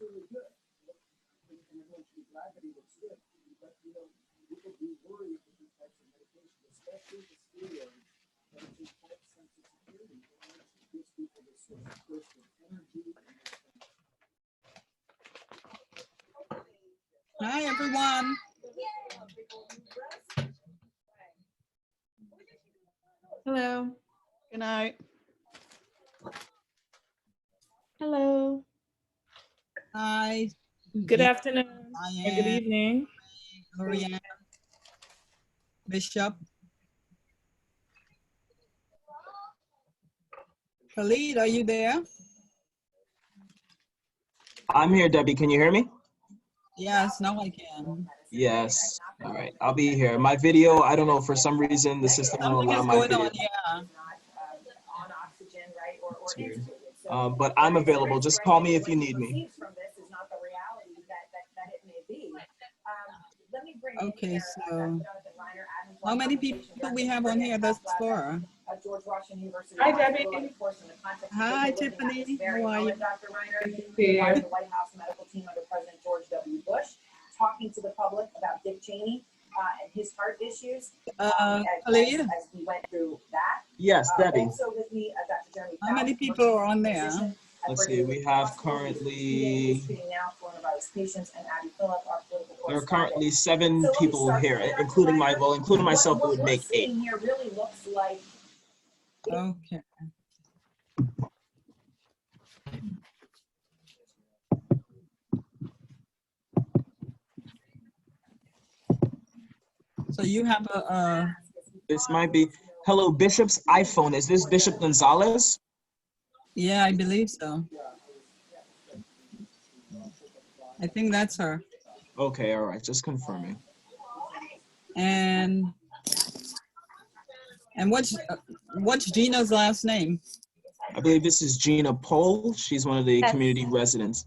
Really good. And everyone should be glad that he looks good. But people do worry with these types of medication, especially the steroids that are just type sense of security. It gives people this sort of burst of energy. Hi, everyone. Hello. Good night. Hello. Hi. Good afternoon. Or good Diane, evening. Gloria, Bishop. Khalid, are you there? I'm here, Debbie. Can you hear me? Yes, now I can. Yes. All right. I'll be here. My video, I don't know, for some reason, the system won't Something allow is my going video. on, yeah. It's weird. But I'm available. Just call me if you need me. Okay, so how many people we have on here thus far? Hi, Debbie. Hi, Tiffany. How are you? Here. The White House medical team under President George W. Bush, talking to the public about Dick Cheney and his heart issues. Khalid, As we went through that. Yes, Debbie. Also with me, Dr. Jeremy how many Fauci, people are on there? Let's see. We have currently, there are currently 7 people here, including myself, it would make 8. Here really looks like Okay. So you have a, This might be, hello, Bishop's iPhone. Is this Bishop Gonzalez? yeah, I believe so. I think that's her. Okay, all right, just confirming. And what's Gina's last name? I believe this is Gina Pohl. She's one of the community residents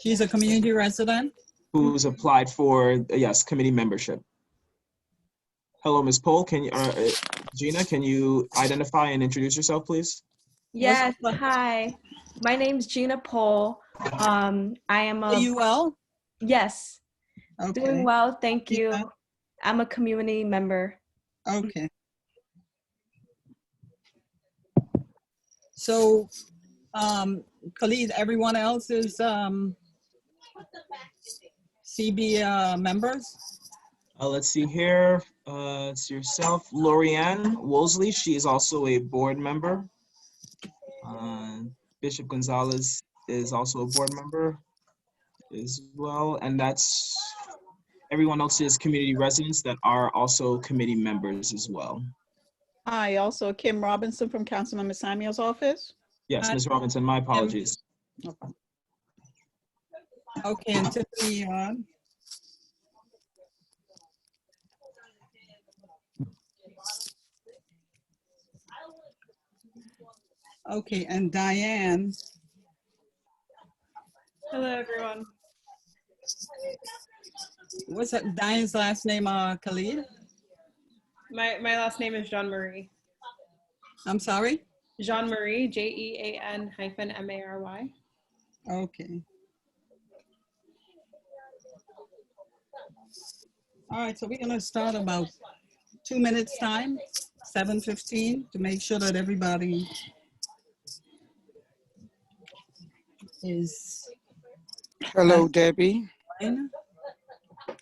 She's a community resident. who's applied for, yes, committee membership. Hello, Ms. Pohl. Can you, Gina, can you identify and introduce yourself, please? Yes, up? hi. My name's Gina Pohl. I am Are a, you well? yes, doing Okay. well, thank Keep you. that. I'm a community member. Okay. So, Khalid, everyone else is CB members? Let's see here. It's yourself, Lorianne Woolsey. She is also a board member. Bishop Gonzalez is also a board member as well. And that's everyone else is community residents that are also committee members as well. Hi, also Kim Robinson from Councilmember Samuel's office. Yes, Ms. Robinson, my apologies. Okay, and Tiffany on. Okay, and Diane. Hello, everyone. What's that? Diane's last name, Khalid? My last name is Jean-Marie. I'm sorry? Jean-Marie, Jean-Mary. Okay. All right, so we're gonna start about 2 minutes time, 7:15, to make sure that everybody is Hello, Debbie. in.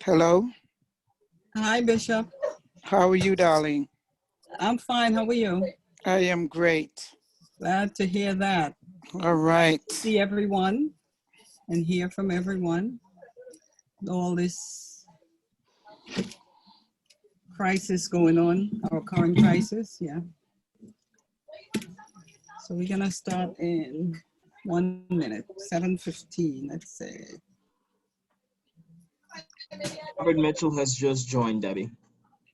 Hello. Hi, Bishop. How are you, darling? I'm fine. How are you? I am great. Glad to hear that. All right. See everyone and hear from everyone. All this crisis going on, our current crisis, yeah. So we're gonna start in 1 minute, 7:15, let's say. Robert Mitchell has just joined, Debbie.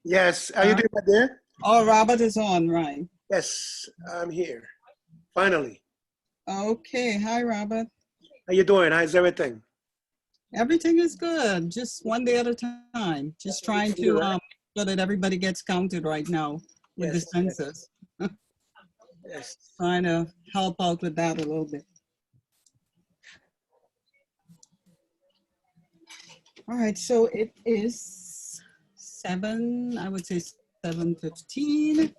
Yes, how you doing, my dear? Oh, Robert is on, right? Yes, I'm here. Finally. Okay, hi, Robert. How you doing? How's everything? Everything is good, just one day at a time. Just trying to so that everybody gets counted right now with the Yes, census. Yes. Trying to help out with that a little bit. All right, so it is 7:15.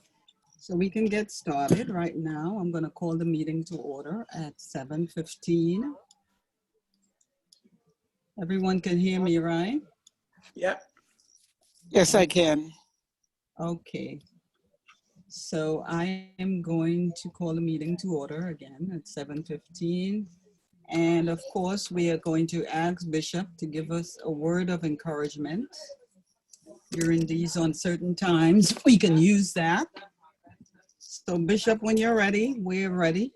So we can get started right now. I'm gonna call the meeting to order at 7:15. Everyone can hear me, right? Yeah. Yes, I can. Okay. So I am going to call the meeting to order again at 7:15. And of course, we are going to ask Bishop to give us a word of encouragement. During these uncertain times, we can use that. So Bishop, when you're ready, we're ready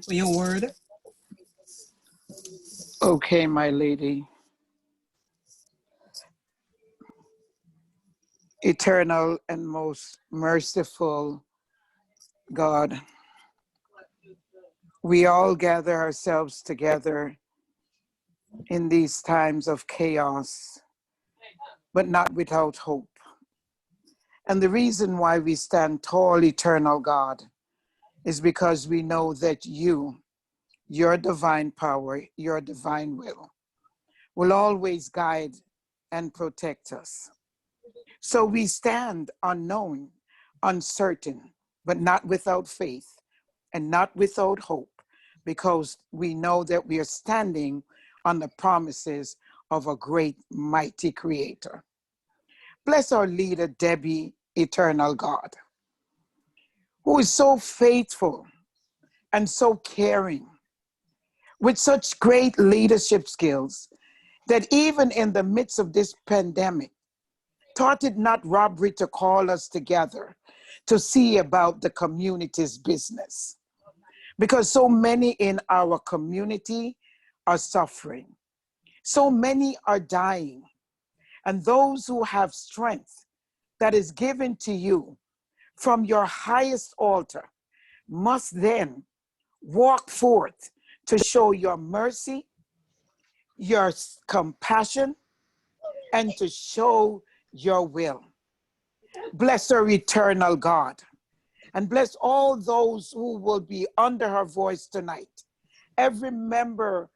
for your word. Okay, my lady. Eternal and most merciful God, we all gather ourselves together in these times of chaos, but not without hope. And the reason why we stand tall, eternal God, is because we know that you, your divine power, your divine will always guide and protect us. So we stand unknown, uncertain, but not without faith and not without hope, because we know that we are standing on the promises of a great, mighty Creator. Bless our leader, Debbie, eternal God, who is so faithful and so caring, with such great leadership skills, that even in the midst of this pandemic, thought it not robbery to call us together to see about the community's business. Because so many in our community are suffering. So many are dying. And those who have strength that is given to you from your highest altar must then walk forth to show your mercy, your compassion, and to show your will. Bless our eternal God. And bless all those who will be under her voice tonight. Every member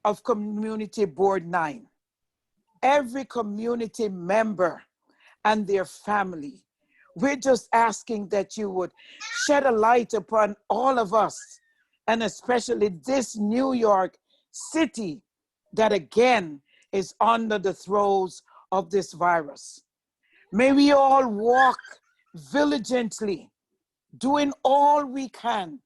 of Community Board 9, every community member and their family. We're just asking that you would shed a light upon all of us, and especially this New York City that again is under the throes of this virus. May we all walk diligently, doing all we can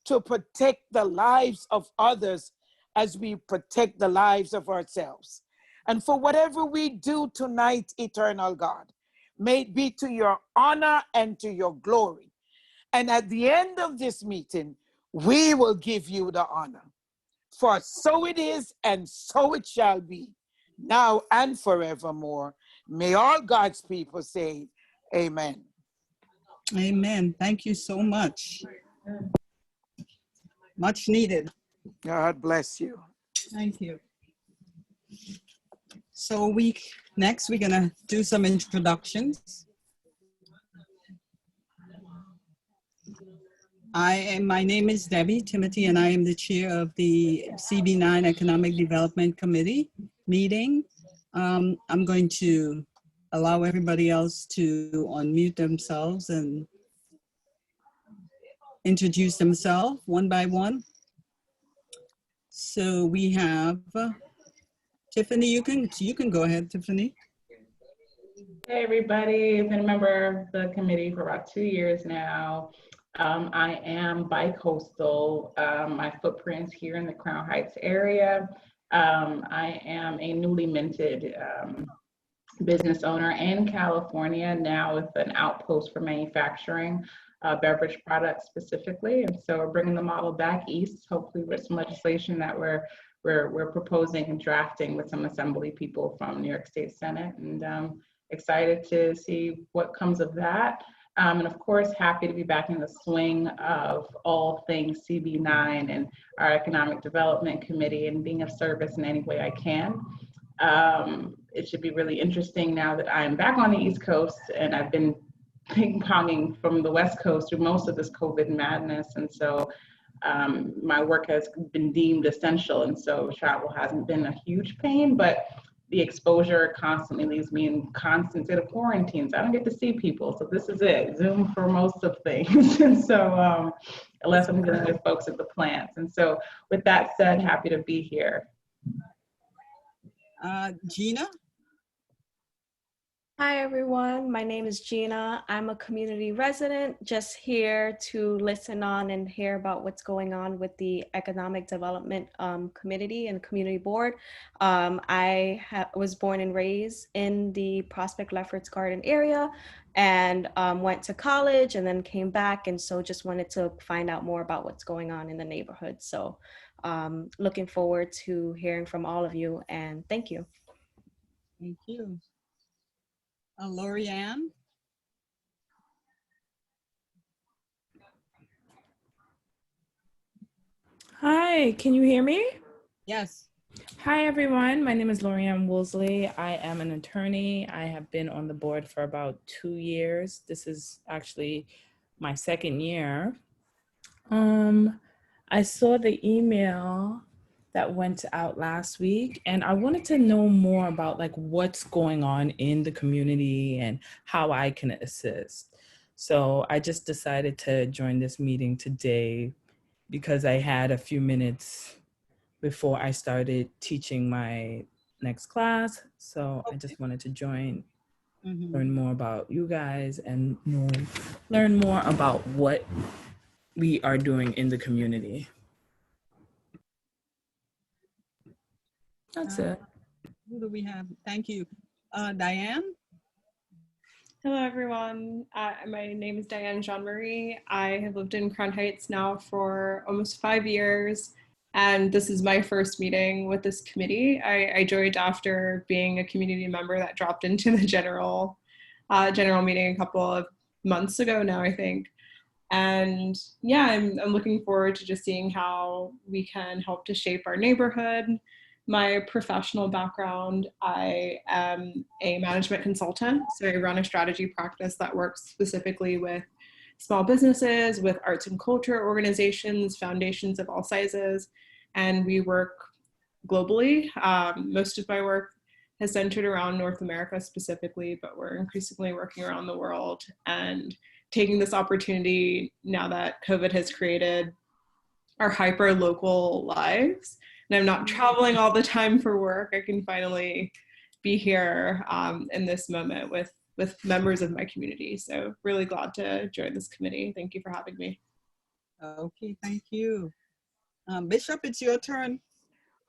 to protect the lives of others as we protect the lives of ourselves. And for whatever we do tonight, eternal God, may it be to your honor and to your glory. And at the end of this meeting, we will give you the honor. For so it is, and so it shall be, now and forevermore. May all God's people say, amen. Amen. Thank you so much. Much needed. God bless you. Thank you. So next we're gonna do some introductions. My name is Debbie Timothy, and I am the chair of the CB9 Economic Development Committee meeting. I'm going to allow everybody else to unmute themselves and introduce themselves one by one. So we have Tiffany. You can go ahead, Tiffany. Hey everybody, I've been a member of the committee for about 2 years now. I am bi-coastal. My footprint's here in the Crown Heights area. I am a newly minted business owner in California now with an outpost for manufacturing beverage products specifically. And so we're bringing the model back east, hopefully with some legislation that we're proposing and drafting with some assembly people from New York State Senate, and excited to see what comes of that. And of course, happy to be back in the swing of all things CB9 and our Economic Development Committee and being of service in any way I can. It should be really interesting now that I am back on the East Coast, and I've been ping-ponging from the West Coast through most of this COVID madness. And so my work has been deemed essential, and so travel hasn't been a huge pain, but the exposure constantly leaves me in constant state of quarantines. I don't get to see people, so this is it, Zoom for most of things. And so unless I'm dealing with folks at the plants. And so with that said, happy to be here. Gina? Hi, everyone. My name is Gina. I'm a community resident, just here to listen on and hear about what's going on with the Economic Development Committee and Community Board. I was born and raised in the Prospect Lefferts Garden area and went to college and then came back. And so just wanted to find out more about what's going on in the neighborhood. So looking forward to hearing from all of you, and thank you. Thank you. Lorianne? Hi, can you hear me? Yes. Hi, everyone. My name is Lorianne Woolsey. I am an attorney. I have been on the board for about 2 years. This is actually my second year. I saw the email that went out last week, and I wanted to know more about like what's going on in the community and how I can assist. So I just decided to join this meeting today because I had a few minutes before I started teaching my next class. So I just wanted to join, learn more about you guys, and learn more about what we are doing in the community. That's it. Who do we have? Thank you. Diane? Hello, everyone. My name is Diane Jean-Marie. I have lived in Crown Heights now for almost 5 years, and this is my first meeting with this committee. I joined after being a community member that dropped into the general meeting a couple of months ago now, I think. And yeah, I'm looking forward to just seeing how we can help to shape our neighborhood. My professional background, I am a management consultant. So I run a strategy practice that works specifically with small businesses, with arts and culture organizations, foundations of all sizes, and we work globally. Most of my work has centered around North America specifically, but we're increasingly working around the world and taking this opportunity now that COVID has created our hyper local lives. And I'm not traveling all the time for work. I can finally be here in this moment with members of my community. So really glad to join this committee. Thank you for having me. Okay, thank you. Bishop, it's your turn.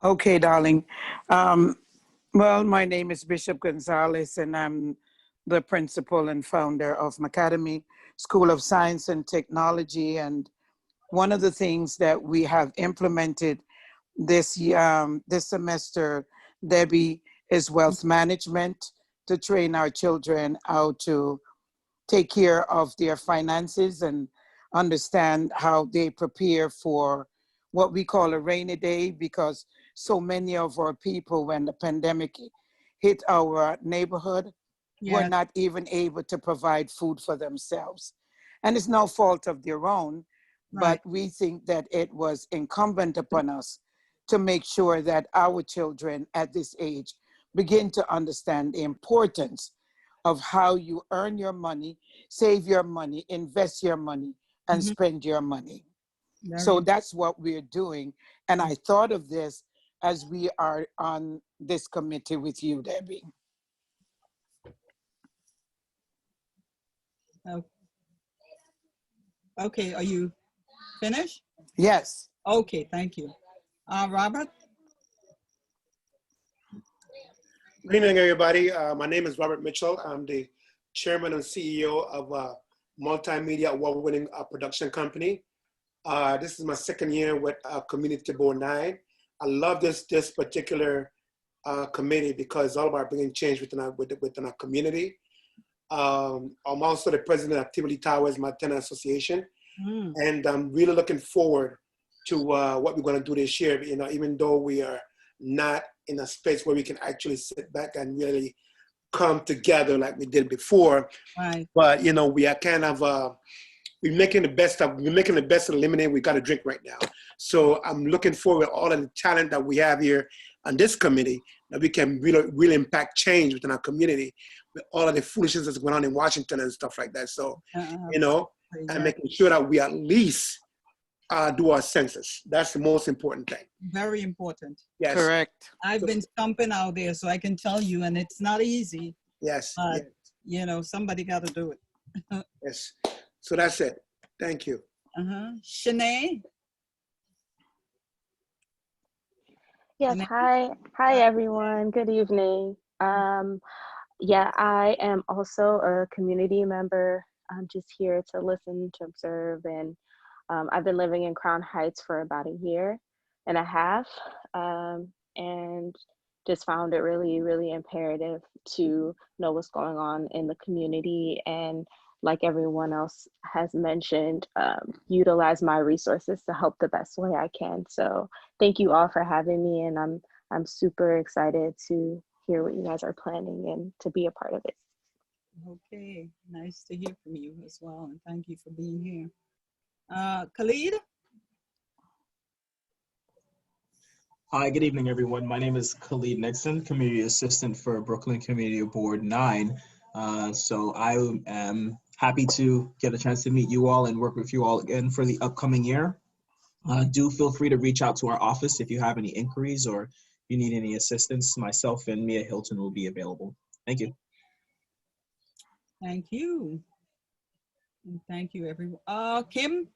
Okay, darling. Well, my name is Bishop Gonzalez, and I'm the principal and founder of Macademy School of Science and Technology. And one of the things that we have implemented this semester, Debbie, is wealth management, to train our children how to take care of their finances and understand how they prepare for what we call a rainy day, because so many of our people, when the pandemic hit our neighborhood, were not even able to provide food for themselves. And it's no fault of their own, but we think that it was incumbent upon us to make sure that our children at this age begin to understand the importance of how you earn your money, save your money, invest your money, and spend your money. So that's what we're doing. And I thought of this as we are on this committee with you, Debbie. Okay, are you finished? Yes. Okay, thank you. Robert? Good evening, everybody. My name is Robert Mitchell. I'm the chairman and CEO of a multimedia award-winning production company. This is my second year with Community Board 9. I love this particular committee because it's all about bringing change within our community. I'm also the president of Tivoli Towers, my tenant association, and I'm really looking forward to what we're going to do this year. You know, even though we are not in a space where we can actually sit back and really come together like we did before, but you know, we are kind of we're making the best of the lemonade we got to drink right now. So I'm looking forward to all of the talent that we have here on this committee, that we can really impact change within our community with all of the foolishness that's going on in Washington and stuff like that. So, you know, and making sure that we at least do our census. That's the most important thing. Very important. Yes. Correct. I've been stumping out there, so I can tell you, and it's not easy. Yes. But, you know, somebody got to do it. Yes. So that's it. Thank you. Shanae? Yes, hi everyone. Good evening. Yeah, I am also a community member. I'm just here to listen, to observe, and I've been living in Crown Heights for about a year and a half, and just found it really, really imperative to know what's going on in the community, and like everyone else has mentioned, utilize my resources to help the best way I can. So thank you all for having me, and I'm super excited to hear what you guys are planning and to be a part of it. Okay, nice to hear from you as well, and thank you for being here. Khalid? Hi, good evening, everyone. My name is Khalid Nixon, Community Assistant for Brooklyn Community Board 9. So I am happy to get a chance to meet you all and work with you all again for the upcoming year. Do feel free to reach out to our office if you have any inquiries or you need any assistance. Myself and Mia Hilton will be available. Thank you. Thank you. And thank you, everyone. Kim?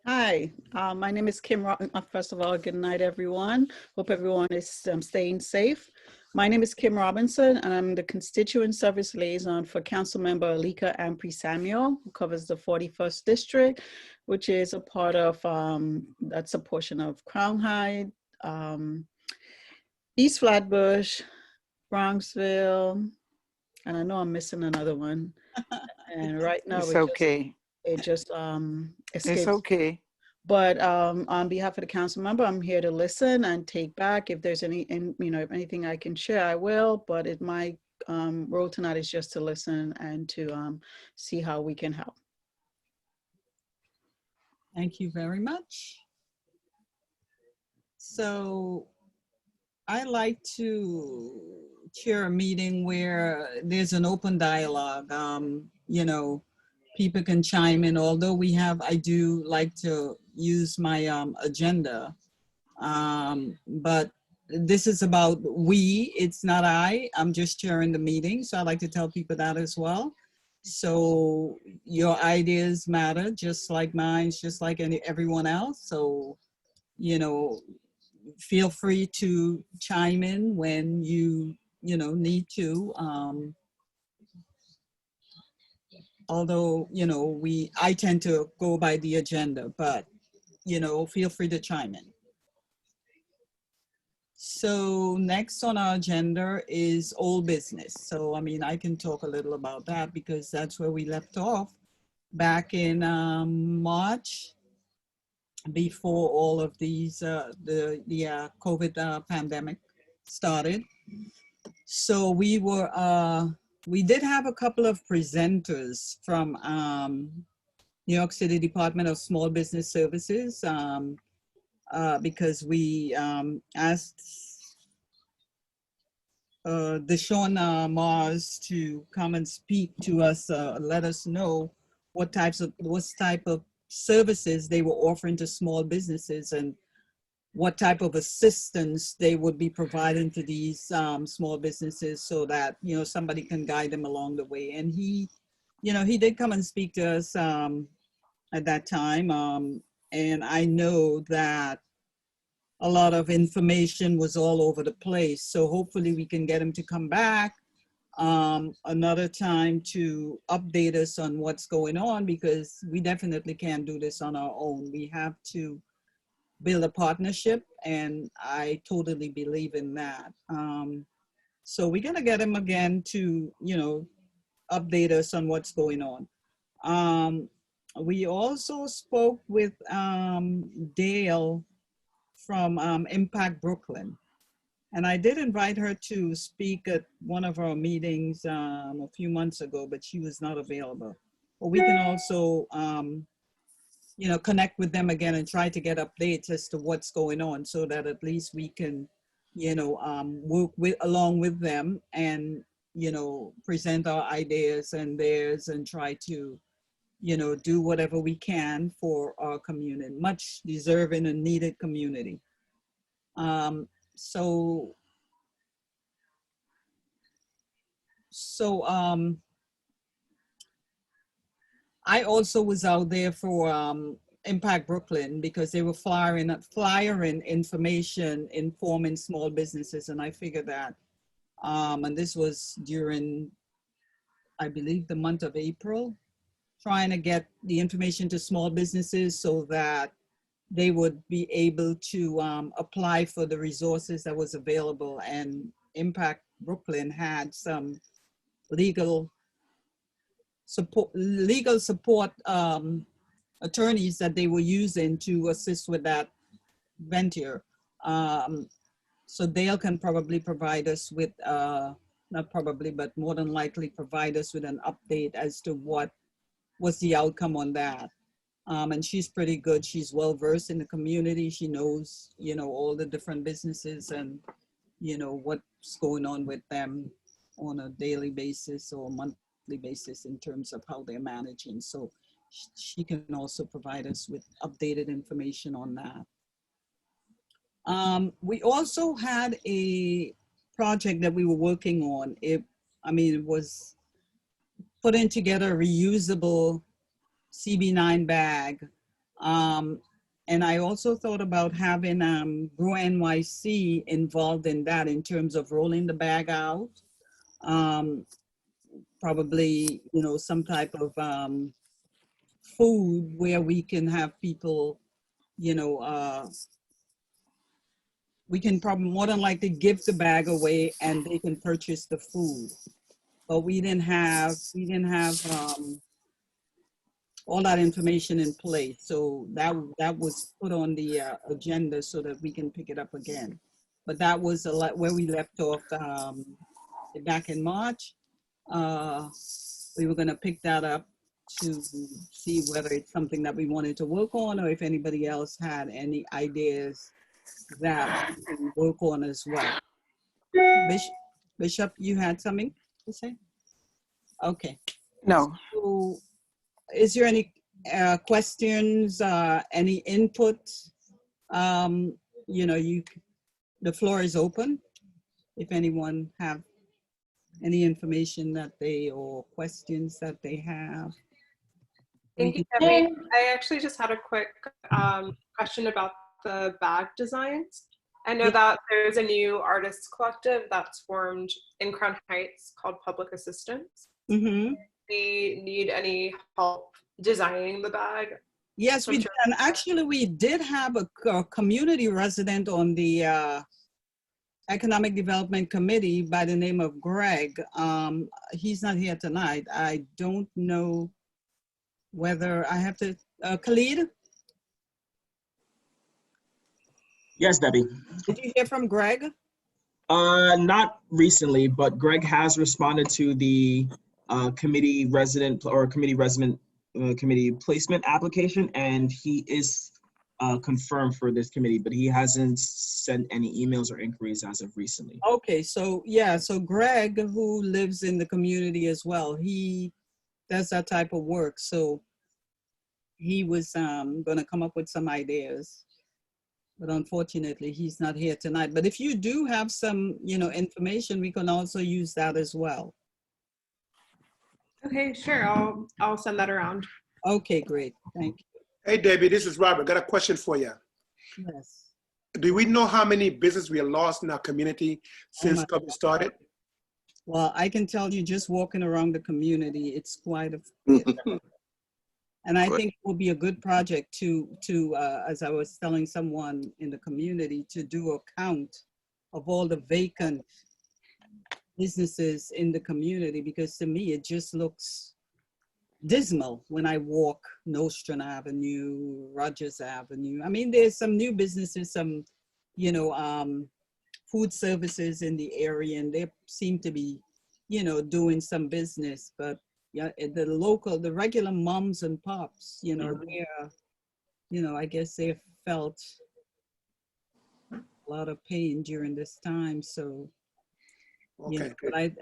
Hi, my name is Kim. First of all, good night, everyone. Hope everyone is staying safe. My name is Kim Robinson, and I'm the Constituent Service Liaison for Councilmember Alika Ampry-Samuel, who covers the 41st District, which is a part of, that's a portion of Crown Heights, East Flatbush, Bronxville, and I know I'm missing another one. And right now, it's okay. It just escapes. It's okay. But on behalf of the council member, I'm here to listen and take back. If there's any, if anything I can share, I will. But my role tonight is just to listen and to see how we can help. Thank you very much. So I like to chair a meeting where there's an open dialogue. You know, people can chime in, although I do like to use my agenda. But this is about we, it's not I'm just chairing the meeting. So I like to tell people that as well. So your ideas matter, just like mine, just like everyone else. So, you know, feel free to chime in when you need to. Although, I tend to go by the agenda, but, feel free to chime in. So next on our agenda is old business. So, I can talk a little about that because that's where we left off back in March, before all of these, the COVID pandemic started. So we did have a couple of presenters from New York City Department of Small Business Services, because we asked Deshawn Mars to come and speak to us, let us know what type of services they were offering to small businesses and what type of assistance they would be providing to these small businesses so that, somebody can guide them along the way. And he did come and speak to us at that time. And I know that a lot of information was all over the place. So hopefully we can get him to come back another time to update us on what's going on, because we definitely can't do this on our own. We have to build a partnership, and I totally believe in that. So we're gonna get him again to, update us on what's going on. We also spoke with Dale from Impact Brooklyn. And I did invite her to speak at one of our meetings a few months ago, but she was not available. But we can also, connect with them again and try to get updates as to what's going on, so that at least we can, work along with them and, present our ideas and theirs and try to, do whatever we can for our community, much deserving and needed community. So I also was out there for Impact Brooklyn, because they were flyering information informing small businesses, and I figured that, and this was during, I believe, the month of April, trying to get the information to small businesses so that they would be able to apply for the resources that was available. And Impact Brooklyn had some legal support attorneys that they were using to assist with that venture. So Dale can probably provide us with, not probably, but more than likely provide us with an update as to what was the outcome on that. And she's pretty good. She's well versed in the community. She knows, all the different businesses and, what's going on with them on a daily basis or monthly basis in terms of how they're managing. So she can also provide us with updated information on that. We also had a project that we were working on. It was putting together a reusable CB9 bag. And I also thought about having Grow NYC involved in that in terms of rolling the bag out. Probably, some type of food where we can have people, we can probably more than likely give the bag away and they can purchase the food. But we didn't have all that information in place. So that was put on the agenda so that we can pick it up again. But that was a lot where we left off back in March. We were gonna pick that up to see whether it's something that we wanted to work on, or if anybody else had any ideas that we can work on as well. Bishop, you had something to say? Okay. No. So, is there any questions, any input? You know, the floor is open. If anyone have any information that or questions that they have. Thank you, Debbie. I actually just had a quick question about the bag designs. I know that there's a new artists collective that's formed in Crown Heights called Public Assistance. Mm-hmm. We need any help designing the bag? Yes, we did. And actually, we did have a community resident on the Economic Development Committee by the name of Greg. He's not here tonight. I don't know whether I have to, Khalid? Yes, Debbie. Did you hear from Greg? Not recently, but Greg has responded to the committee placement application, and he is confirmed for this committee, but he hasn't sent any emails or inquiries as of recently. Okay, so yeah, so Greg, who lives in the community as well, he does that type of work. So he was gonna come up with some ideas, but unfortunately he's not here tonight. But if you do have some, you know, information, we can also use that as well. Okay, sure, I'll send that around. Okay, great, thank you. Hey, Debbie, this is Robert. Got a question for you. Yes. Do we know how many businesses we have lost in our community since COVID started? Well, I can tell you, just walking around the community, it's quite a and I think it will be a good project to as I was telling someone in the community, to do a count of all the vacant businesses in the community, because to me, it just looks dismal when I walk Nostrand Avenue, Rogers Avenue. I mean, there's some new businesses, some, you know, food services in the area, and they seem to be, you know, doing some business, but yeah, the regular moms and pops, you know, they're, you know, I guess they felt a lot of pain during this time. So, okay, you know, but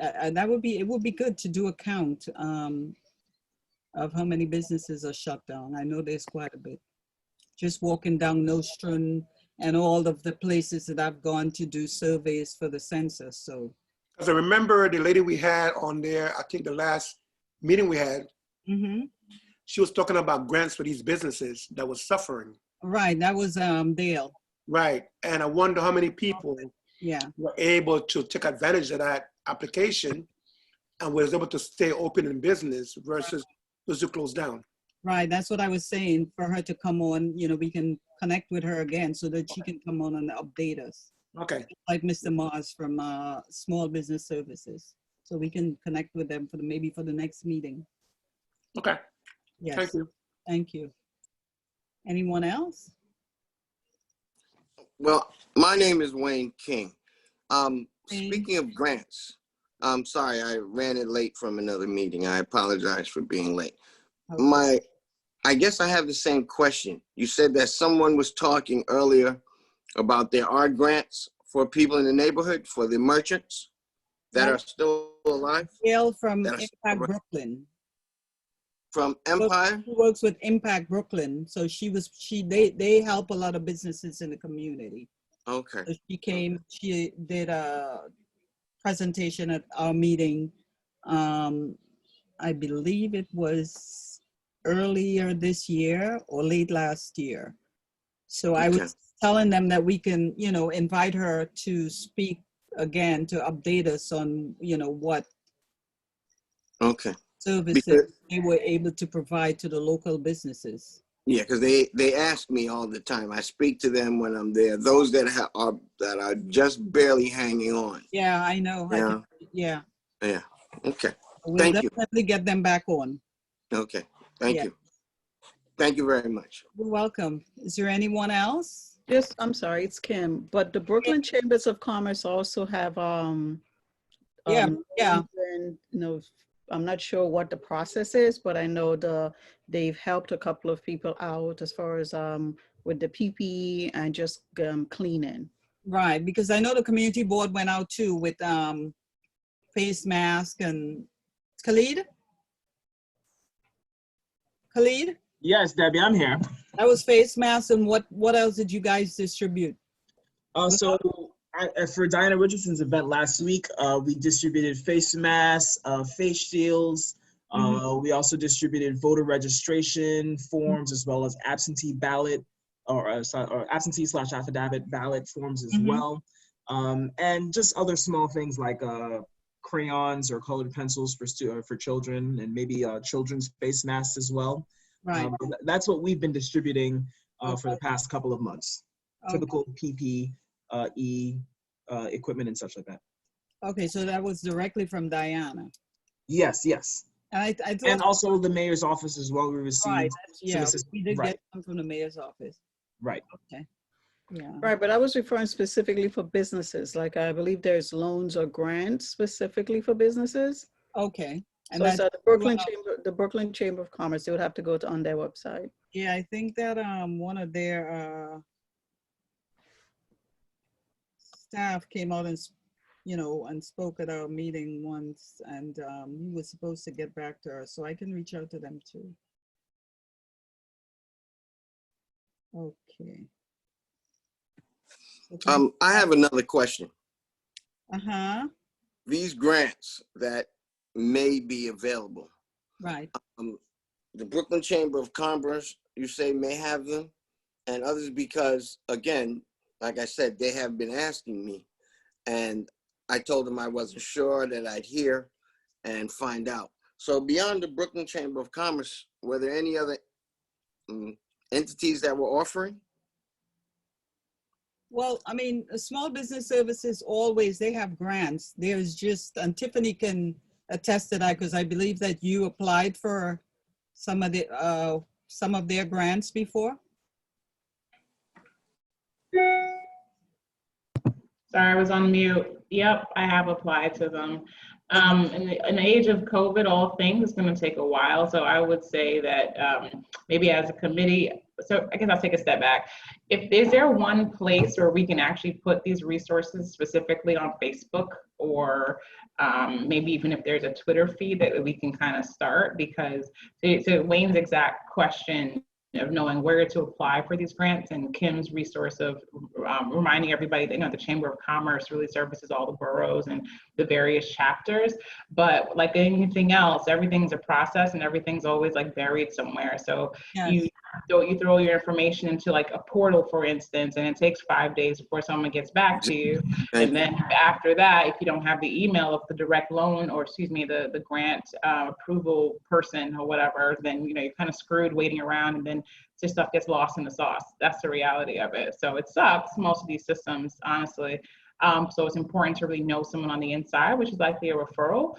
it would be good to do a count of how many businesses are shut down. I know there's quite a bit. Just walking down Nostrand and all of the places that I've gone to do surveys for the census. So, because I remember the lady we had on there, I think the last meeting we had, she was talking about grants for these businesses that was suffering. Right, that was Dale. Right, and I wonder how many people were able to take advantage of that application and was able to stay open in business versus those who closed down. Right, that's what I was saying, for her to come on, you know, we can connect with her again so that she can come on and update us. Okay. Like Mr. Mars from Small Business Services. So we can connect with them for maybe for the next meeting. Okay. Yes. Thank you. Thank you. Anyone else? Well, my name is Wayne King. Speaking of grants, I'm sorry, I ran it late from another meeting. I apologize for being late. Okay. I guess I have the same question. You said that someone was talking earlier about there are grants for people in the neighborhood, for the merchants that are still alive. Gail from Impact Brooklyn. From Empire? She works with Impact Brooklyn. So they help a lot of businesses in the community. Okay. So she came, she did a presentation at our meeting. I believe it was earlier this year or late last year. So I was telling them that we can, you know, invite her to speak again, to update us on, you know, what services they were able to provide to the local businesses. Yeah, because they ask me all the time. I speak to them when I'm there. Those that are just barely hanging on. Yeah, I know. Yeah. Yeah. Okay. We'll Thank you. definitely get them back on. Okay. Thank you. Thank you very much. You're welcome. Is there anyone else? Yes, I'm sorry, it's Kim. But the Brooklyn Chambers of Commerce also have I'm not sure what the process is, but I know they've helped a couple of people out as far as with the PPE and just cleaning. Right, because I know the community board went out too with face mask and Khalid? Khalid? Yes, Debbie, I'm here. That was face masks, and what else did you guys distribute? For Diana Richardson's event last week, we distributed face masks, face shields. We also distributed voter registration forms as well as absentee ballot or absentee/affidavit ballot forms as well. And just other small things like crayons or colored pencils for children, and maybe children's face masks as well. Right. That's what we've been distributing for the past couple of months. Typical PPE equipment and such like that. Okay, so that was directly from Diana. Yes, yes. I thought, and also the mayor's office as well. We received right, some assistance. we did get some from the mayor's office. Right. Okay. Yeah. Right, but I was referring specifically for businesses. Like I believe there's loans or grants specifically for businesses. Okay. And So it's that's at the Brooklyn Chamber of Commerce. They would have to go on their website. yeah, I think that one of their staff came out and and spoke at our meeting once, and he was supposed to get back to her, so I can reach out to them too. Okay. I have another question. These grants that may be available. Right. The Brooklyn Chamber of Commerce, you say, may have them, and others because, again, like I said, they have been asking me, and I told them I wasn't sure, that I'd hear and find out. So beyond the Brooklyn Chamber of Commerce, were there any other entities that were offering? Well, I mean, small business services always, they have grants. There's just, and Tiffany can attest to that because I believe that you applied for some of their grants before. Sorry, I was on mute. Yep, I have applied to them. In the age of COVID, all things is going to take a while. So I would say that maybe as a committee, so I guess I'll take a step back. Is there one place where we can actually put these resources specifically on Facebook, or maybe even if there's a Twitter feed that we can kind of start? Because to Wayne's exact question of knowing where to apply for these grants, and Kim's resource of reminding everybody that the Chamber of Commerce really services all the boroughs and the various chapters. But like anything else, everything's a process and everything's always like buried somewhere. So yes. You throw your information into like a portal, for instance, and it takes 5 days before someone gets back to you. And then after that, if you don't have the email of the direct loan, or excuse me, the grant approval person or whatever, then you're kind of screwed waiting around, and then this stuff gets lost in the sauce. That's the reality of it. So it sucks, most of these systems, honestly. So it's important to really know someone on the inside, which is likely a referral.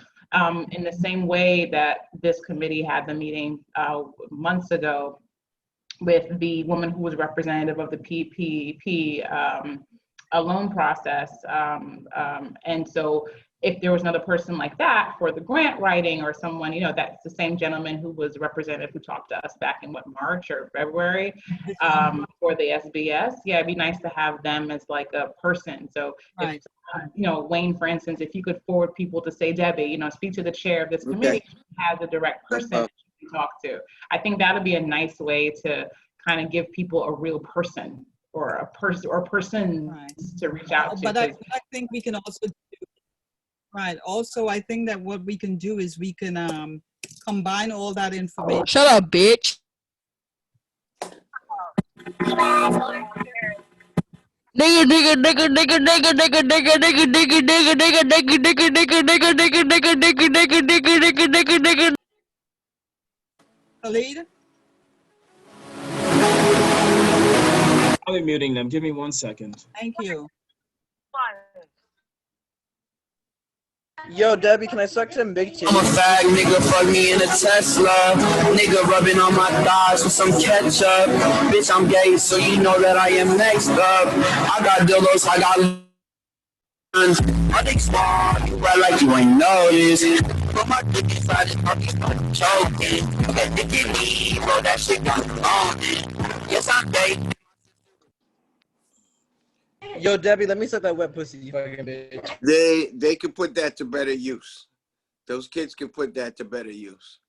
In the same way that this committee had the meeting months ago with the woman who was representative of the PPP loan process. And so if there was another person like that for the grant writing, or someone, that's the same gentleman who was representative who talked to us back in March or February for the SBS. Yeah, it'd be nice to have them as like a person. So if, Wayne, for instance, if you could forward people to say, Debbie, speak to the chair of this committee, has a direct person that you can talk to. I think that'd be a nice way to kind of give people a real person, or a person or persons to reach out to. But I think we can also also, I think that what we can do is we can combine all that information. Shut up, bitch. Khalid? I'll be muting them. Give me 1 second. Thank you. Yo, Debbie, can I suck some big titties? I'm a fag nigga, fuck me in a Tesla. Nigga rubbing on my thighs with some ketchup. Bitch, I'm gay, so you know that I am next up. I got dildos, I got guns. I think smart, you right like you ain't noticed. But my dick inside is fucking choking. That dick in me, bro, that shit got me on. Yes, I'm gay. Yo, Debbie, let me suck that wet pussy, you fucking bitch. They could put that to better use. Those kids can put that to better use.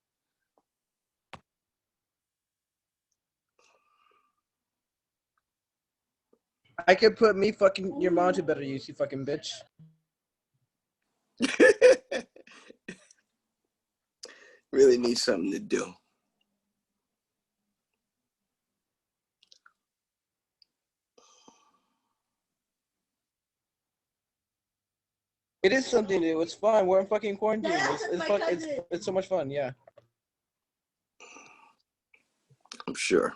I could put me fucking your mom to better use, you fucking bitch. Really need something to do. It is something to do. It's fun. We're in fucking quarantine. It's so much fun. Yeah. I'm sure.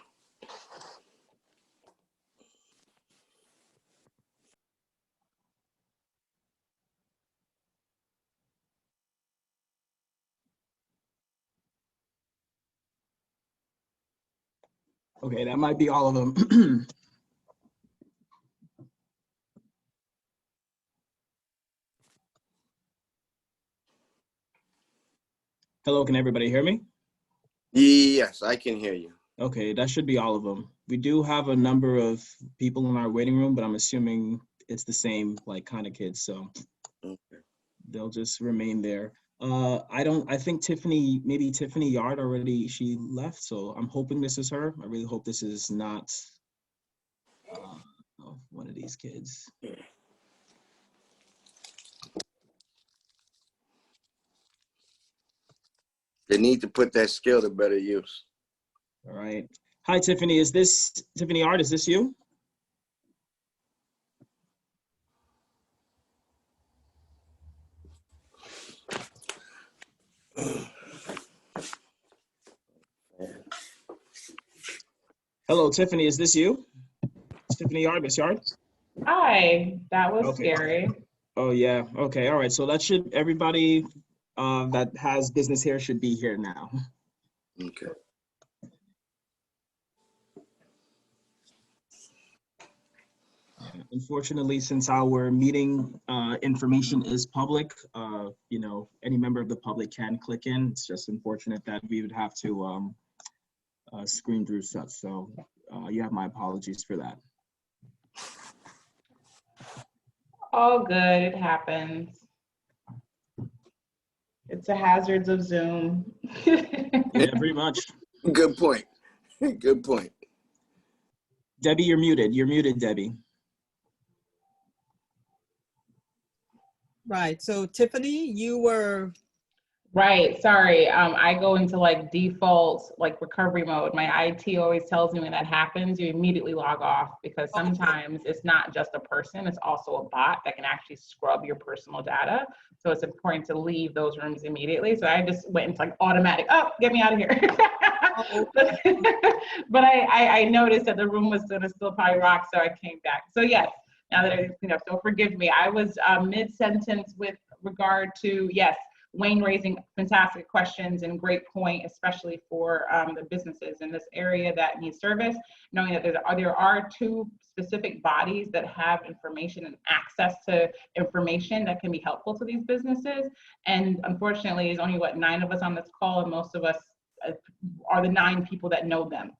Okay, that might be all of them. Hello, can everybody hear me? Yes, I can hear you. Okay, that should be all of them. We do have a number of people in our waiting room, but I'm assuming it's the same like kind of kids, so Okay. they'll just remain there. I think maybe Tiffany Yard already, she left, so I'm hoping this is her. I really hope this is not one of these kids. They need to put that skill to better use. All right. Hi, Tiffany. Is this Tiffany Yard? Is this you? Hello, Tiffany. Is this you? Tiffany Yard, Miss Yard? Hi, that was Okay. scary. Oh, yeah. Okay. All right. So that should, everybody that has business here should be here now. Okay. Unfortunately, since our meeting information is public, any member of the public can click in. It's just unfortunate that we would have to screen through stuff. So you have my apologies for that. All good, it happens. It's the hazards of Zoom. Yeah, pretty much. Good point. Good point. Debbie, you're muted. You're muted, Debbie. Right. So Tiffany, you were. Right, sorry. I go into like default like recovery mode. My IT always tells me when that happens, you immediately log off because sometimes it's not just a person, it's also a bot that can actually scrub your personal data. So it's important to leave those rooms immediately. So I just went into like automatic, oh, get me out of here. but I noticed that the room was gonna still probably rock, so I came back. So yes, now that I, so forgive me. I was mid-sentence with regard to, yes, Wayne raising fantastic questions and great point, especially for the businesses in this area that need service, knowing that there are two specific bodies that have information and access to information that can be helpful to these businesses. And unfortunately, there's only, 9 of us on this call, and most of us are the 9 people that know them.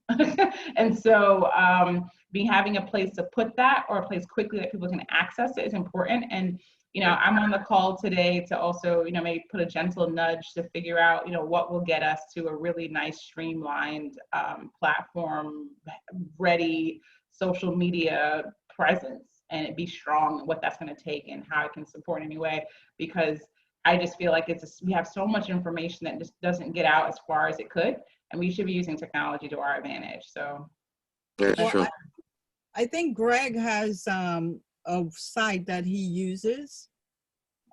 And so having a place to put that, or a place quickly that people can access it, is important. And I'm on the call today to also, maybe put a gentle nudge to figure out, what will get us to a really nice, streamlined platform, ready social media presence, and it be strong, what that's going to take and how it can support in any way. Because I just feel like we have so much information that just doesn't get out as far as it could, and we should be using technology to our advantage. So that's true. I think Greg has a site that he uses,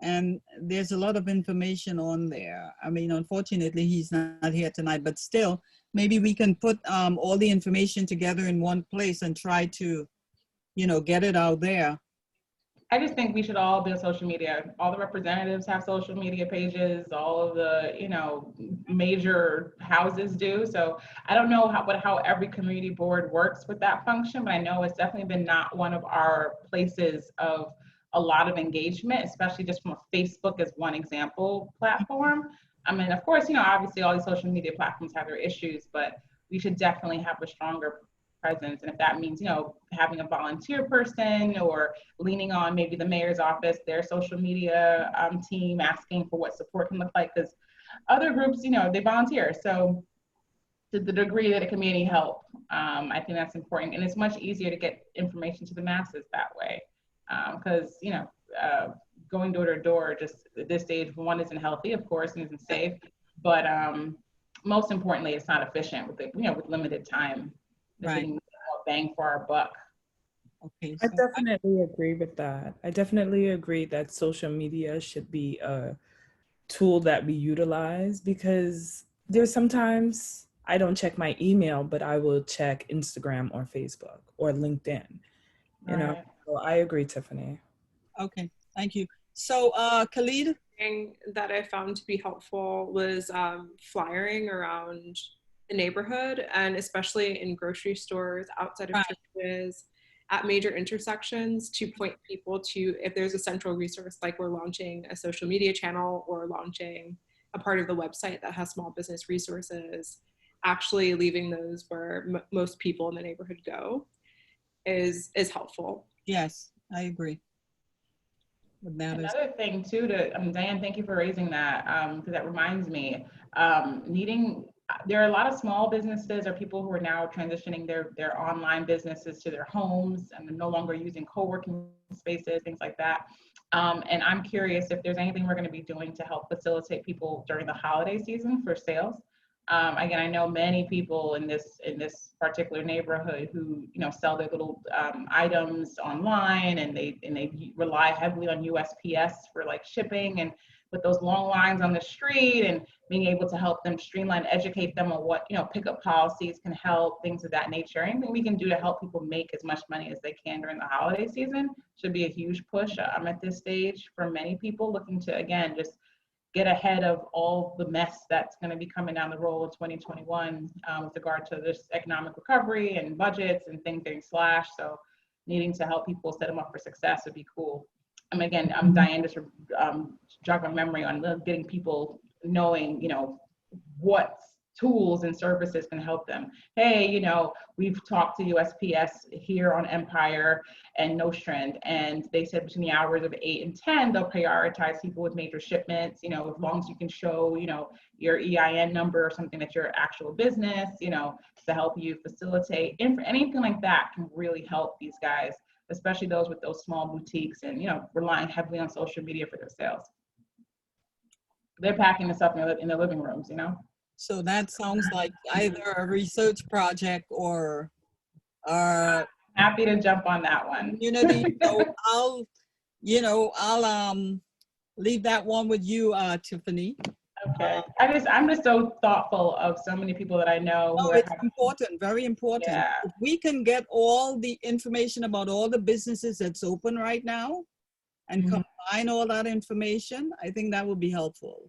and there's a lot of information on there. I mean, unfortunately, he's not here tonight, but still, maybe we can put all the information together in one place and try to, get it out there. I just think we should all be on social media. All the representatives have social media pages, all of the, major houses do. So I don't know how every community board works with that function, but I know it's definitely been not one of our places of a lot of engagement, especially just from a Facebook as one example platform. I mean, of course, obviously all these social media platforms have their issues, but we should definitely have a stronger presence. And if that means, having a volunteer person or leaning on maybe the mayor's office, their social media team, asking for what support can look like, because other groups, they volunteer. So to the degree that it can be any help, I think that's important. And it's much easier to get information to the masses that way. Because, going door to door just at this stage, one, isn't healthy, of course, and isn't safe. But most importantly, it's not efficient with with limited time. Right. Getting bang for our buck. Okay. I definitely agree with that. I definitely agree that social media should be a tool that we utilize, because there's sometimes I don't check my email, but I will check Instagram or Facebook or LinkedIn. Right. So I agree, Tiffany. Okay, thank you. So, Khalid? Thing that I found to be helpful was flyering around the neighborhood, and especially in grocery stores, outside of churches, at major intersections, to point people to, if there's a central resource, like we're launching a social media channel or launching a part of the website that has small business resources, actually leaving those where most people in the neighborhood go is helpful. Yes, I agree. Another thing too, Diane, thank you for raising that, because that reminds me, there are a lot of small businesses or people who are now transitioning their online businesses to their homes and they're no longer using co-working spaces, things like that. And I'm curious if there's anything we're going to be doing to help facilitate people during the holiday season for sales. Again, I know many people in this particular neighborhood who sell their little items online, and they rely heavily on USPS for like shipping, and with those long lines on the street, and being able to help them streamline, educate them on what pickup policies can help, things of that nature. Anything we can do to help people make as much money as they can during the holiday season should be a huge push. I'm at this stage for many people looking to, again, just get ahead of all the mess that's going to be coming down the road in 2021 with regard to this economic recovery and budgets and things getting slashed. So needing to help people set them up for success would be cool. Again, I'm Diane, just jog my memory on getting people knowing, what tools and services can help them. Hey, we've talked to USPS here on Empire and Nostrand, and they said between the hours of 8 and 10, they'll prioritize people with major shipments, as long as you can show, your EIN number or something that's your actual business, to help you facilitate. Anything like that can really help these guys, especially those with those small boutiques and, relying heavily on social media for their sales. They're packing this up in their living rooms, So that sounds like either a research project or happy to jump on that one. Community. So I'll leave that one with you, Tiffany. Okay. I'm just so thoughtful of so many people that I know. No, it's important, very important. Yeah. If we can get all the information about all the businesses that's open right now and combine all that information, I think that would be helpful.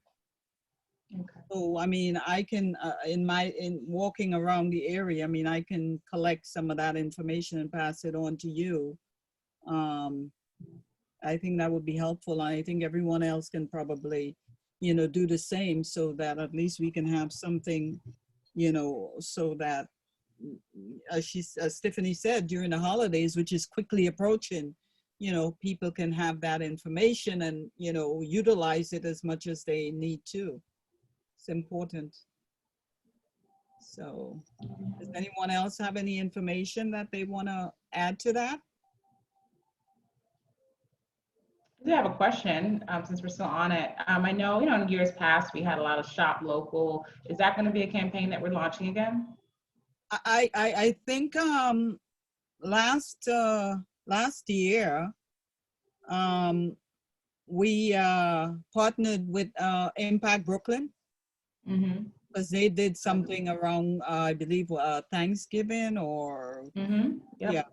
Okay. So, I can, in walking around the area, I can collect some of that information and pass it on to you. I think that would be helpful. I think everyone else can probably, do the same, so that at least we can have something, so that, as Tiffany said, during the holidays, which is quickly approaching, people can have that information and, utilize it as much as they need to. It's important. So, does anyone else have any information that they want to add to that? I do have a question, since we're still on it. I know, in years past, we had a lot of shop local. Is that going to be a campaign that we're launching again? I think last year, we partnered with Impact Brooklyn, because they did something around, I believe, Thanksgiving or, Yep. yeah.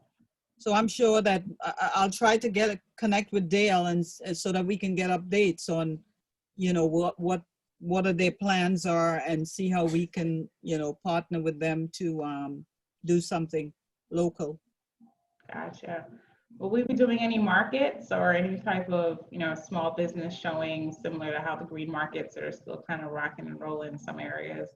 So I'm sure that I'll try to connect with Dale and so that we can get updates on, what are their plans are, and see how we can, partner with them to do something local. Gotcha. Will we be doing any markets or any type of, small business showing similar to how the green markets are still kind of rocking and rolling in some areas?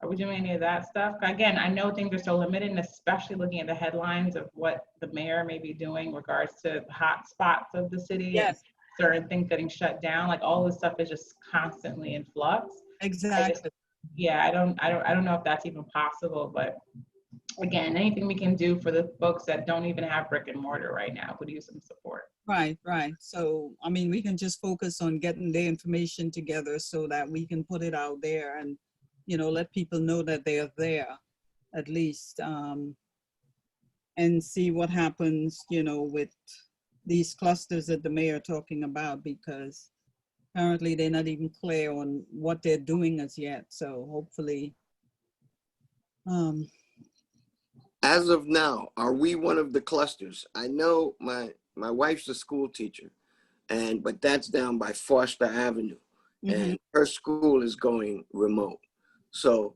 Are we doing any of that stuff? Again, I know things are so limited, and especially looking at the headlines of what the mayor may be doing in regards to hot spots of the city. Yes. And certain things getting shut down. Like all this stuff is just constantly in flux. Exactly. I don't know if that's even possible, but again, anything we can do for the folks that don't even have brick and mortar right now could use some support. Right. So, I mean, we can just focus on getting the information together so that we can put it out there and, let people know that they are there at least, and see what happens, with these clusters that the mayor talking about, because apparently they're not even clear on what they're doing as yet. So hopefully, as of now, are we one of the clusters? I know my wife's a school teacher, but that's down by Foster Avenue, and her school is going remote. So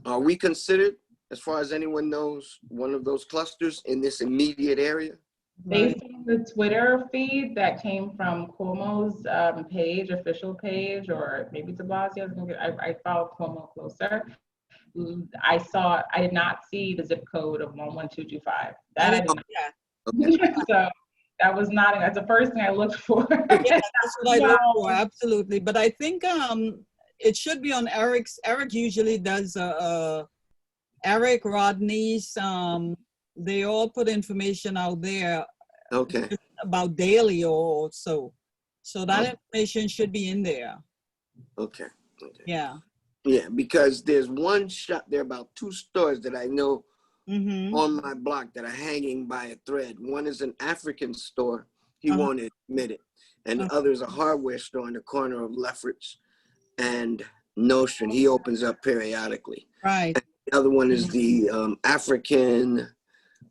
are we considered, as far as anyone knows, one of those clusters in this immediate area? Based on the Twitter feed that came from Cuomo's official page, or maybe de Blasio's, I follow Cuomo closer. I did not see the zip code of 11225. That I did not. So that was not, that's the first thing I looked for. Yeah, that's what I look for, absolutely. But I think it should be on Eric's. Eric usually does, Eric, Rodney's, they all put information out there. Okay. About daily or so. So that information should be in there. Okay. Yeah. Yeah, because there's one shop, there are about 2 stores that I know on my block that are hanging by a thread. One is an African store, he won't admit it. And the other is a hardware store in the corner of Lefferts and Nostrand. He opens up periodically. Right. And the other one is the African,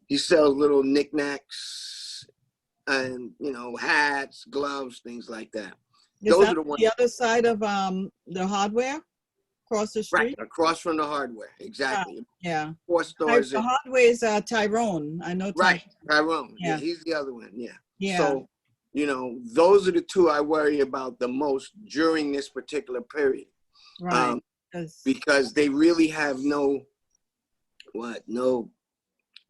he sells little knickknacks and, hats, gloves, things like that. Those are the ones. The other side of the hardware? Across the street? Right, across from the hardware, exactly. Yeah. 4 stores. The hardware is Tyrone. I know. Right, Tyrone. Yeah, he's the other one. Yeah. Yeah. So, those are the 2 I worry about the most during this particular period. Right. Because they really have no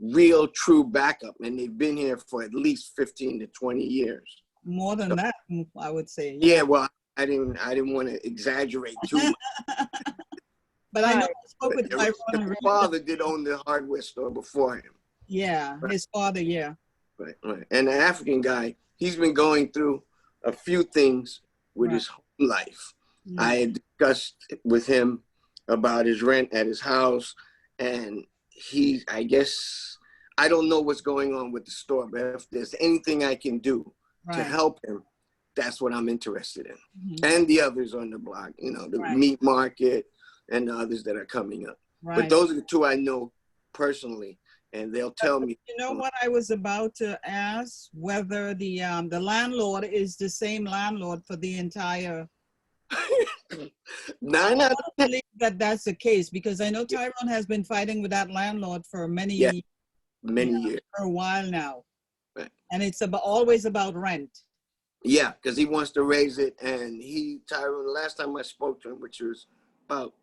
real true backup, and they've been here for at least 15 to 20 years. More than that, I would say. Yeah, well, I didn't want to exaggerate too much. But I know I spoke with Tyrone. His father did own the hardware store before him. Yeah, right. His father, yeah. Right. And the African guy, he's been going through a few things with his home life. I had discussed with him about his rent at his house, and I guess, I don't know what's going on with the store, but if there's anything I can do to help him, that's what I'm interested in. And the others on the block, the meat market and the others that are coming up. But those are the 2 I know personally, and they'll tell me. You know what I was about to ask? Whether the landlord is the same landlord for the entire. I don't believe that that's the case, because I know Tyrone has been fighting with that landlord for many years. For a while now. Right. And it's always about rent. Yeah, because he wants to raise it, and Tyrone, the last time I spoke to him, which was about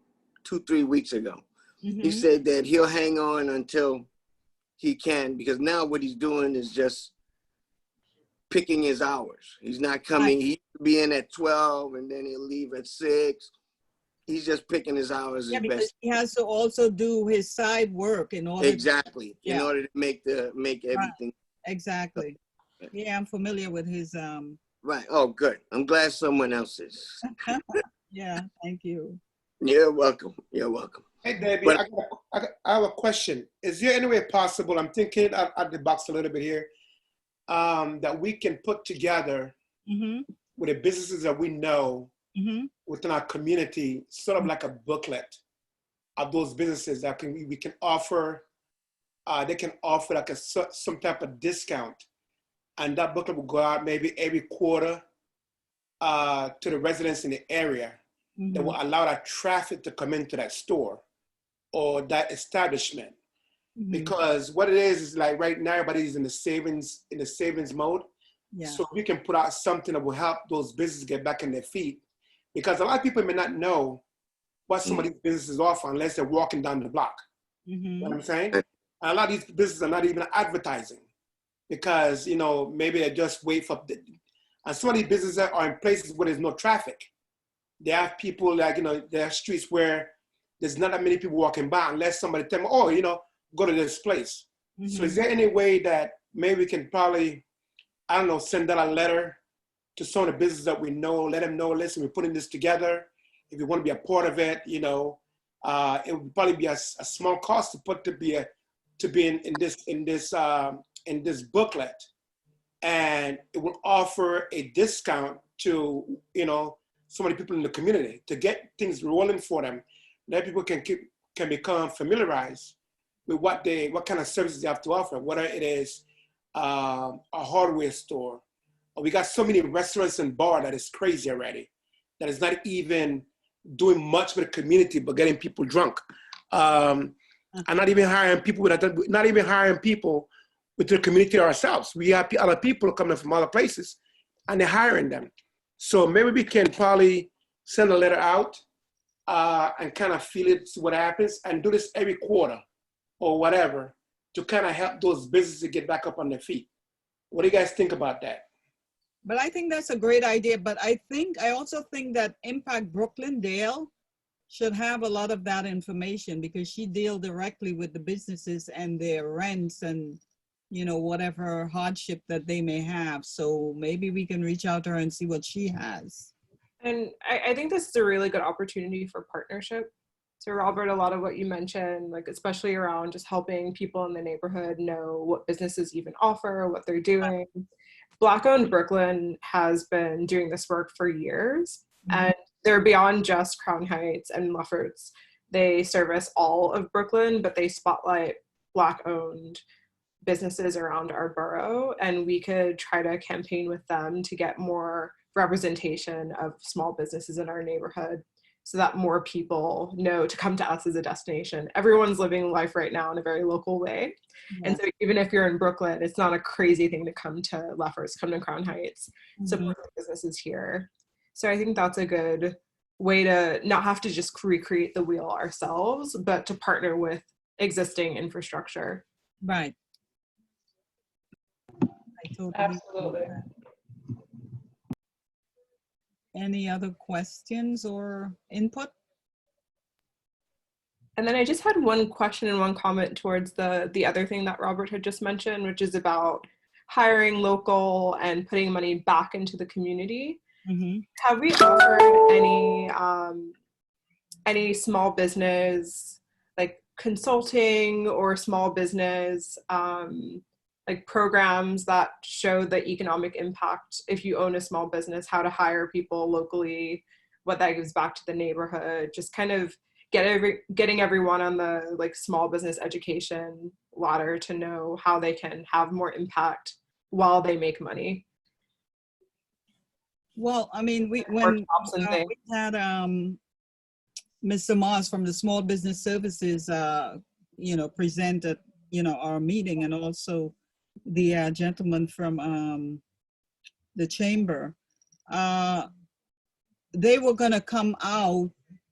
2-3 weeks ago, he said that he'll hang on until he can, because now what he's doing is just picking his hours. He's not coming, he used to be in at 12, and then he'll leave at 6. He's just picking his hours as because best. He has to also do his side work in order in order to make everything. Exactly. Yeah, I'm familiar with his Right. Oh, good. I'm glad someone else is. Yeah, thank you. You're welcome. You're welcome. Hey, Debbie, I have a question. Is there any way possible, I'm thinking out of the box a little bit here, that we can put together with the businesses that we know within our community, sort of like a booklet of those businesses that we can offer, they can offer like some type of discount. And that booklet will go out maybe every quarter to the residents in the area that will allow that traffic to come into that store or that establishment. because what it is like right now everybody's in the savings mode. Yeah. So we can put out something that will help those businesses get back on their feet, because a lot of people may not know what some of these businesses offer unless they're walking down the block. You know what I'm saying? And a lot of these businesses are not even advertising because, you know, maybe they just wait for, and some of these businesses are in places where there's no traffic. They have people like, you know, there are streets where there's not that many people walking by unless somebody tell them, oh, you know, go to this place. So is there any way that maybe we can probably, I don't know, send out a letter to some of the businesses that we know, let them know, listen, we're putting this together. If you want to be a part of it, you know, it would probably be a small cost to put to be in this booklet, and it will offer a discount to, you know, so many people in the community to get things rolling for them. That people can become familiarized with what kind of services they have to offer, whether it is a hardware store. We got so many restaurants and bars that is crazy already, that is not even doing much for the community but getting people drunk. And not even hiring people with the community ourselves. We have other people coming from other places and they're hiring them. So maybe we can probably send a letter out and kind of feel it, see what happens, and do this every quarter or whatever to kind of help those businesses get back up on their feet. What do you guys think about that? But I think that's a great idea. But I also think that Impact Brooklyn, Dale, should have a lot of that information because she deals directly with the businesses and their rents and, you know, whatever hardship that they may have. So maybe we can reach out to her and see what she has. And I think this is a really good opportunity for partnership. So Robert, a lot of what you mentioned, like especially around just helping people in the neighborhood know what businesses even offer, what they're doing. Black-owned Brooklyn has been doing this work for years, and they're beyond just Crown Heights and Lefferts. They service all of Brooklyn, but they spotlight Black-owned businesses around our borough, and we could try to campaign with them to get more representation of small businesses in our neighborhood so that more people know to come to us as a destination. Everyone's living life right now in a very local way. Yeah. And so even if you're in Brooklyn, it's not a crazy thing to come to Lefferts, come to Crown Heights, support the businesses here. So I think that's a good way to not have to just recreate the wheel ourselves, but to partner with existing infrastructure. Right. I totally Absolutely. agree with that. Any other questions or input? And then I just had one question and one comment towards the other thing that Robert had just mentioned, which is about hiring local and putting money back into the community. Have we offered any small business like consulting or small business like programs that show the economic impact if you own a small business, how to hire people locally, what that gives back to the neighborhood, just kind of getting everyone on the like small business education ladder to know how they can have more impact while they make money? Well, I mean, we had Mr. Moss from the Small Business Services, you know, present at, you know, our meeting, and also the gentleman from the chamber. They were going to come out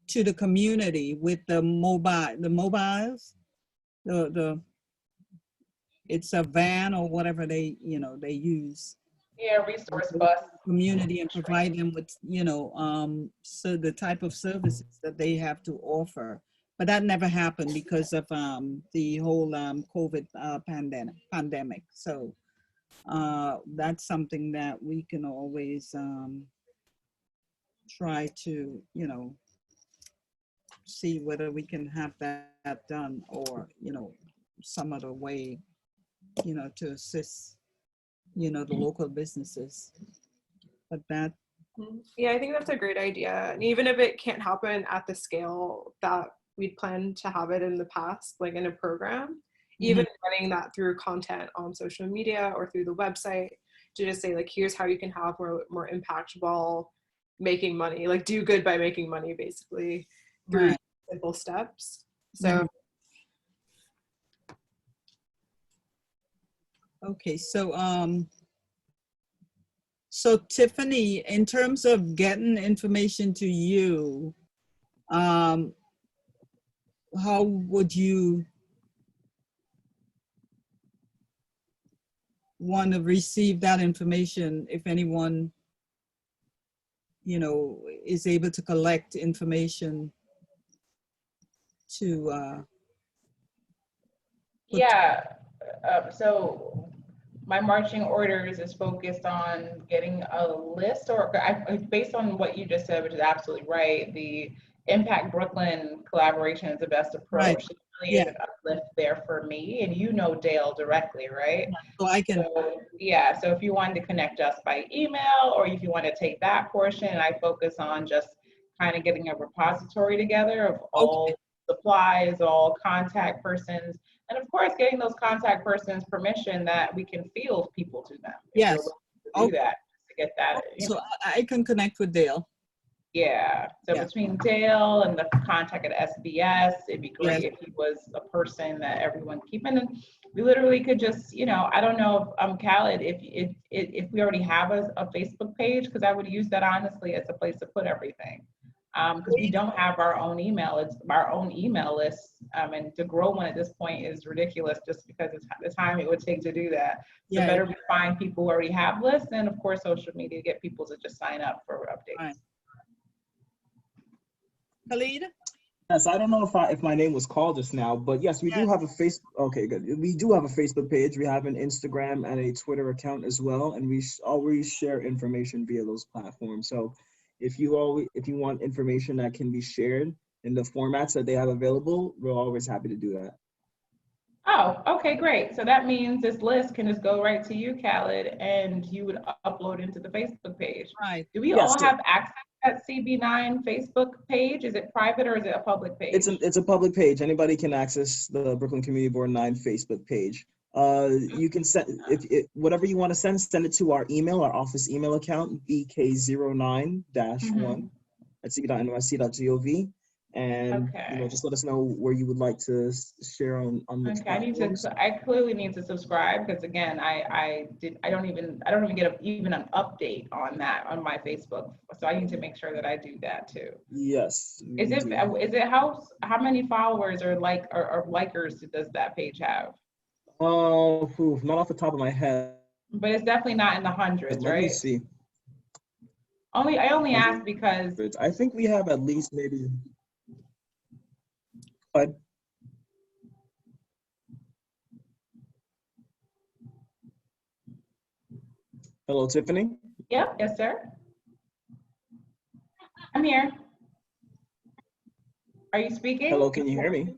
to the community with the mobiles, it's a van or whatever they, you know, they use. Yeah, resource bus. Community, and provide them with, you know, so the type of services that they have to offer. But that never happened because of the whole COVID pandemic. So that's something that we can always try to, you know, see whether we can have that done, or, you know, some other way, you know, to assist, you know, the local businesses. But that. Yeah, I think that's a great idea. And even if it can't happen at the scale that we'd planned to have it in the past, like in a program, even running that through content on social media or through the website to just say like, here's how you can have more impact while making money, like do good by making money, basically through simple steps. So Okay, so Tiffany, in terms of getting information to you, how would you want to receive that information if anyone, you know, is able to collect information to Yeah. So my marching orders is focused on getting a list, or based on what you just said, which is absolutely right. The Impact Brooklyn collaboration is the best approach. Right. So really is an uplift there for me, and you know Dale directly, right? So I can. So, yeah. So if you wanted to connect us by email, or if you want to take that portion, and I focus on just kind of getting a repository together of all supplies, all contact persons. And of course, getting those contact persons permission that we can field people to them. Yes. To do that, to get that. So I can connect with Dale. Yeah. So between Dale and the contact at SBS, it'd be great if he was a person that everyone keeping. And we literally could just, you know, I don't know if Khaled, if we already have a Facebook page, because I would use that honestly as a place to put everything. Because we don't have our own email. It's our own email list. And to grow one at this point is ridiculous just because it's the time it would take to do that. So better we find people who already have lists, and of course social media, get people to just sign up for updates. Right. Khalid? Yes, I don't know if my name was called just now, but yes, we do have a Facebook. Okay, good. We do have a Facebook page. We have an Instagram and a Twitter account as well, and we always share information via those platforms. So if you want information that can be shared in the formats that they have available, we're always happy to do that. Oh, okay, great. So that means this list can just go right to you, Khaled, and you would upload into the Facebook page. Right. Do we all have access to that CB9 Facebook page? Is it private or is it a public page? It's a public page. Anybody can access the Brooklyn Community Board 9 Facebook page. You can send whatever you want to send it to our email, our office email account, bk09-1@cb.nysc.gov, and you know, just let us know where you would like to share on the platforms. I clearly need to subscribe, because again, I don't even get even an update on that on my Facebook, so I need to make sure that I do that too. Yes. Is it how many followers or likers does that page have? Not off the top of my head. But it's definitely not in the hundreds, right? Let me see. I only asked because I think we have at least maybe. But hello, Tiffany. Yep. Yes, sir. I'm here. Are you speaking? Hello, can you hear me?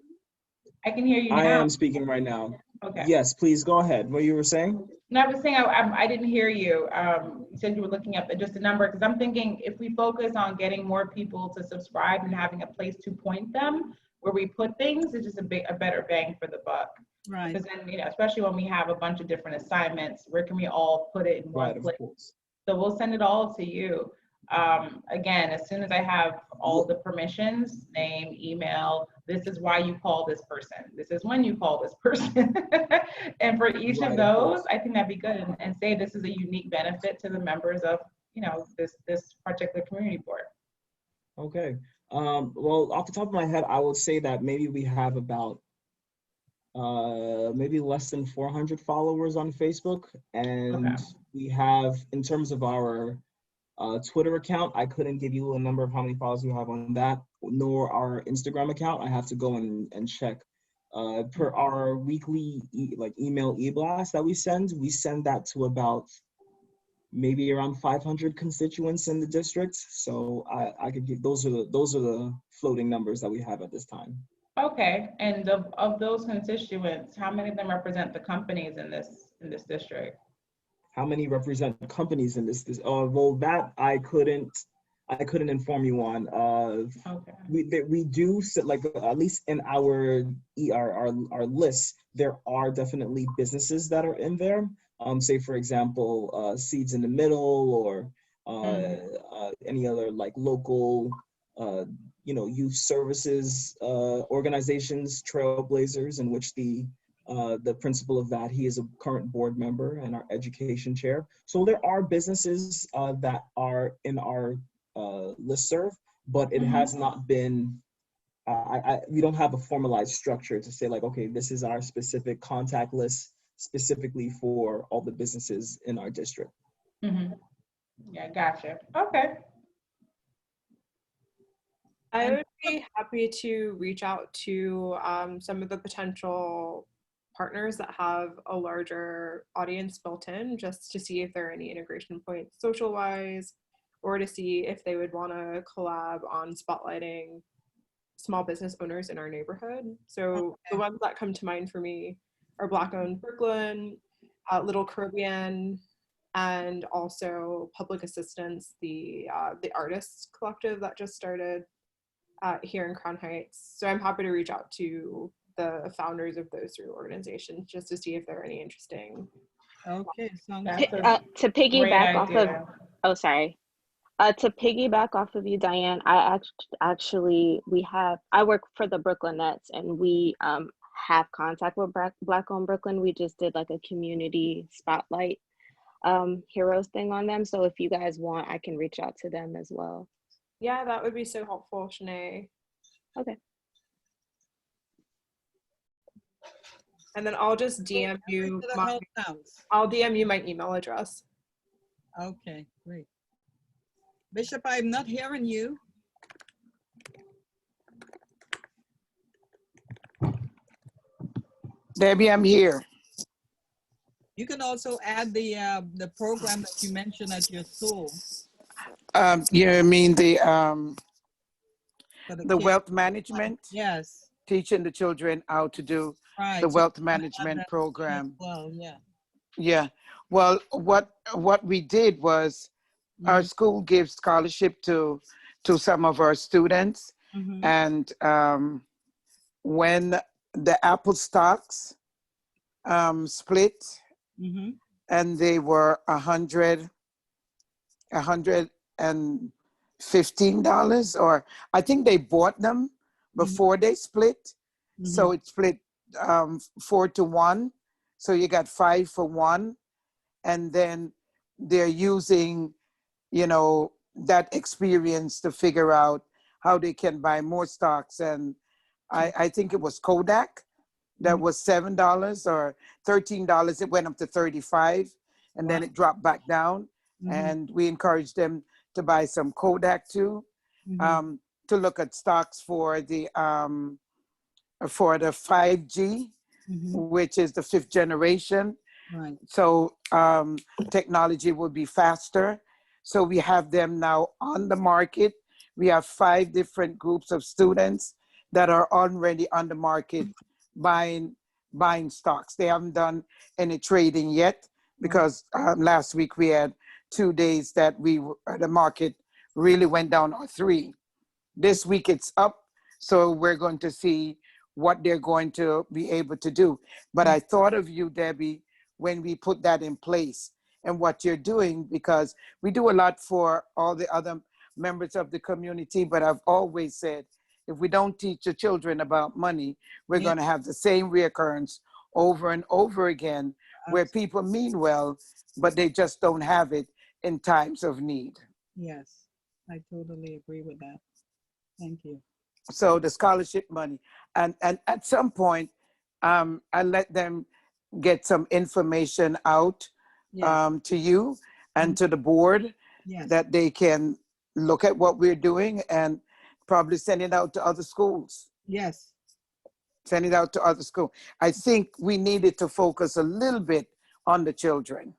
I can hear you now. I am speaking right now. Okay. Yes, please go ahead. What you were saying? No, I was saying I didn't hear you. You said you were looking up just a number, because I'm thinking if we focus on getting more people to subscribe and having a place to point them where we put things, it's just a better bang for the buck. Right. Because then, you know, especially when we have a bunch of different assignments, where can we all put it in one place? So we'll send it all to you. Again, as soon as I have all the permissions, name, email, this is why you call this person, this is when you call this person. And for each of those, I think that'd be good, and say this is a unique benefit to the members of, you know, this particular community board. Okay. Well, off the top of my head, I would say that maybe we have about maybe less than 400 followers on Facebook, and we have, in terms of our Twitter account, I couldn't give you a number of how many followers we have on that, nor our Instagram account. I have to go and check. Per our weekly email e-blast that we send that to about maybe around 500 constituents in the district. So I could give, those are the floating numbers that we have at this time. Okay, and of those constituents, how many of them represent the companies in this district? How many represent companies in this? Well, that I couldn't inform you on. We do, like, at least in our list, there are definitely businesses that are in there. Say for example, Seeds in the Middle, or any other like local, youth services organizations, trailblazers, in which the the principal of that. He is a current board member and our education chair. So there are businesses that are in our listserv, but it has not been, we don't have a formalized structure to say like, okay, this is our specific contact list specifically for all the businesses in our district. Yeah, gotcha. Okay. I would be happy to reach out to some of the potential partners that have a larger audience built in, just to see if there are any integration points social wise, or to see if they would want to collab on spotlighting small business owners in our neighborhood. So the ones that come to mind for me are Black Owned Brooklyn, Little Caribbean, and also Public Assistance, the artists collective that just started here in Crown Heights. So I'm happy to reach out to the founders of those three organizations just to see if there are any interesting. Okay, sounds To piggyback off of, to piggyback off of you, Diane, I work for the Brooklynettes, and we have contact with Black Owned Brooklyn. We just did like a community spotlight heroes thing on them. So if you guys want, I can reach out to them as well. Yeah, that would be so helpful, Shanae. Okay. And then I'll just DM you. Sounds. I'll DM you my email address. Okay, great. Bishop, I'm not hearing you. Debbie, I'm here. You can also add the program that you mentioned at your school. You mean the kids. wealth management? Yes. Teaching the children how to do the wealth management program. Well, yeah. Yeah. Well, what we did was our school gave scholarship to some of our students, and when the Apple stocks split, and they were $115, or I think they bought them before they split. So it split 4-1. So you got 5 for 1. And then they're using, that experience to figure out how they can buy more stocks. And I think it was Kodak that was $7 or $13. It went up to 35, and then it dropped back down. And we encouraged them to buy some Kodak too, to look at stocks for the 5G, which is the 5th generation. Right. So technology will be faster. So we have them now on the market. We have 5 different groups of students that are already on the market buying stocks. They haven't done any trading yet because last week we had 2 days that the market really went down, or 3. This week it's up. So we're going to see what they're going to be able to do. But I thought of you, Debbie, when we put that in place and what you're doing, because we do a lot for all the other members of the community, but I've always said, if we don't teach the children about money, we're going to have the same reoccurrence over and over again, where people mean well, but they just don't have it in times of need. Yes, I totally agree with that. Thank you. So the scholarship money, and at some point, I let them get some information out to you and to the board, that they can look at what we're doing and probably send it out to other schools. Yes. Send it out to other schools. I think we needed to focus a little bit on the children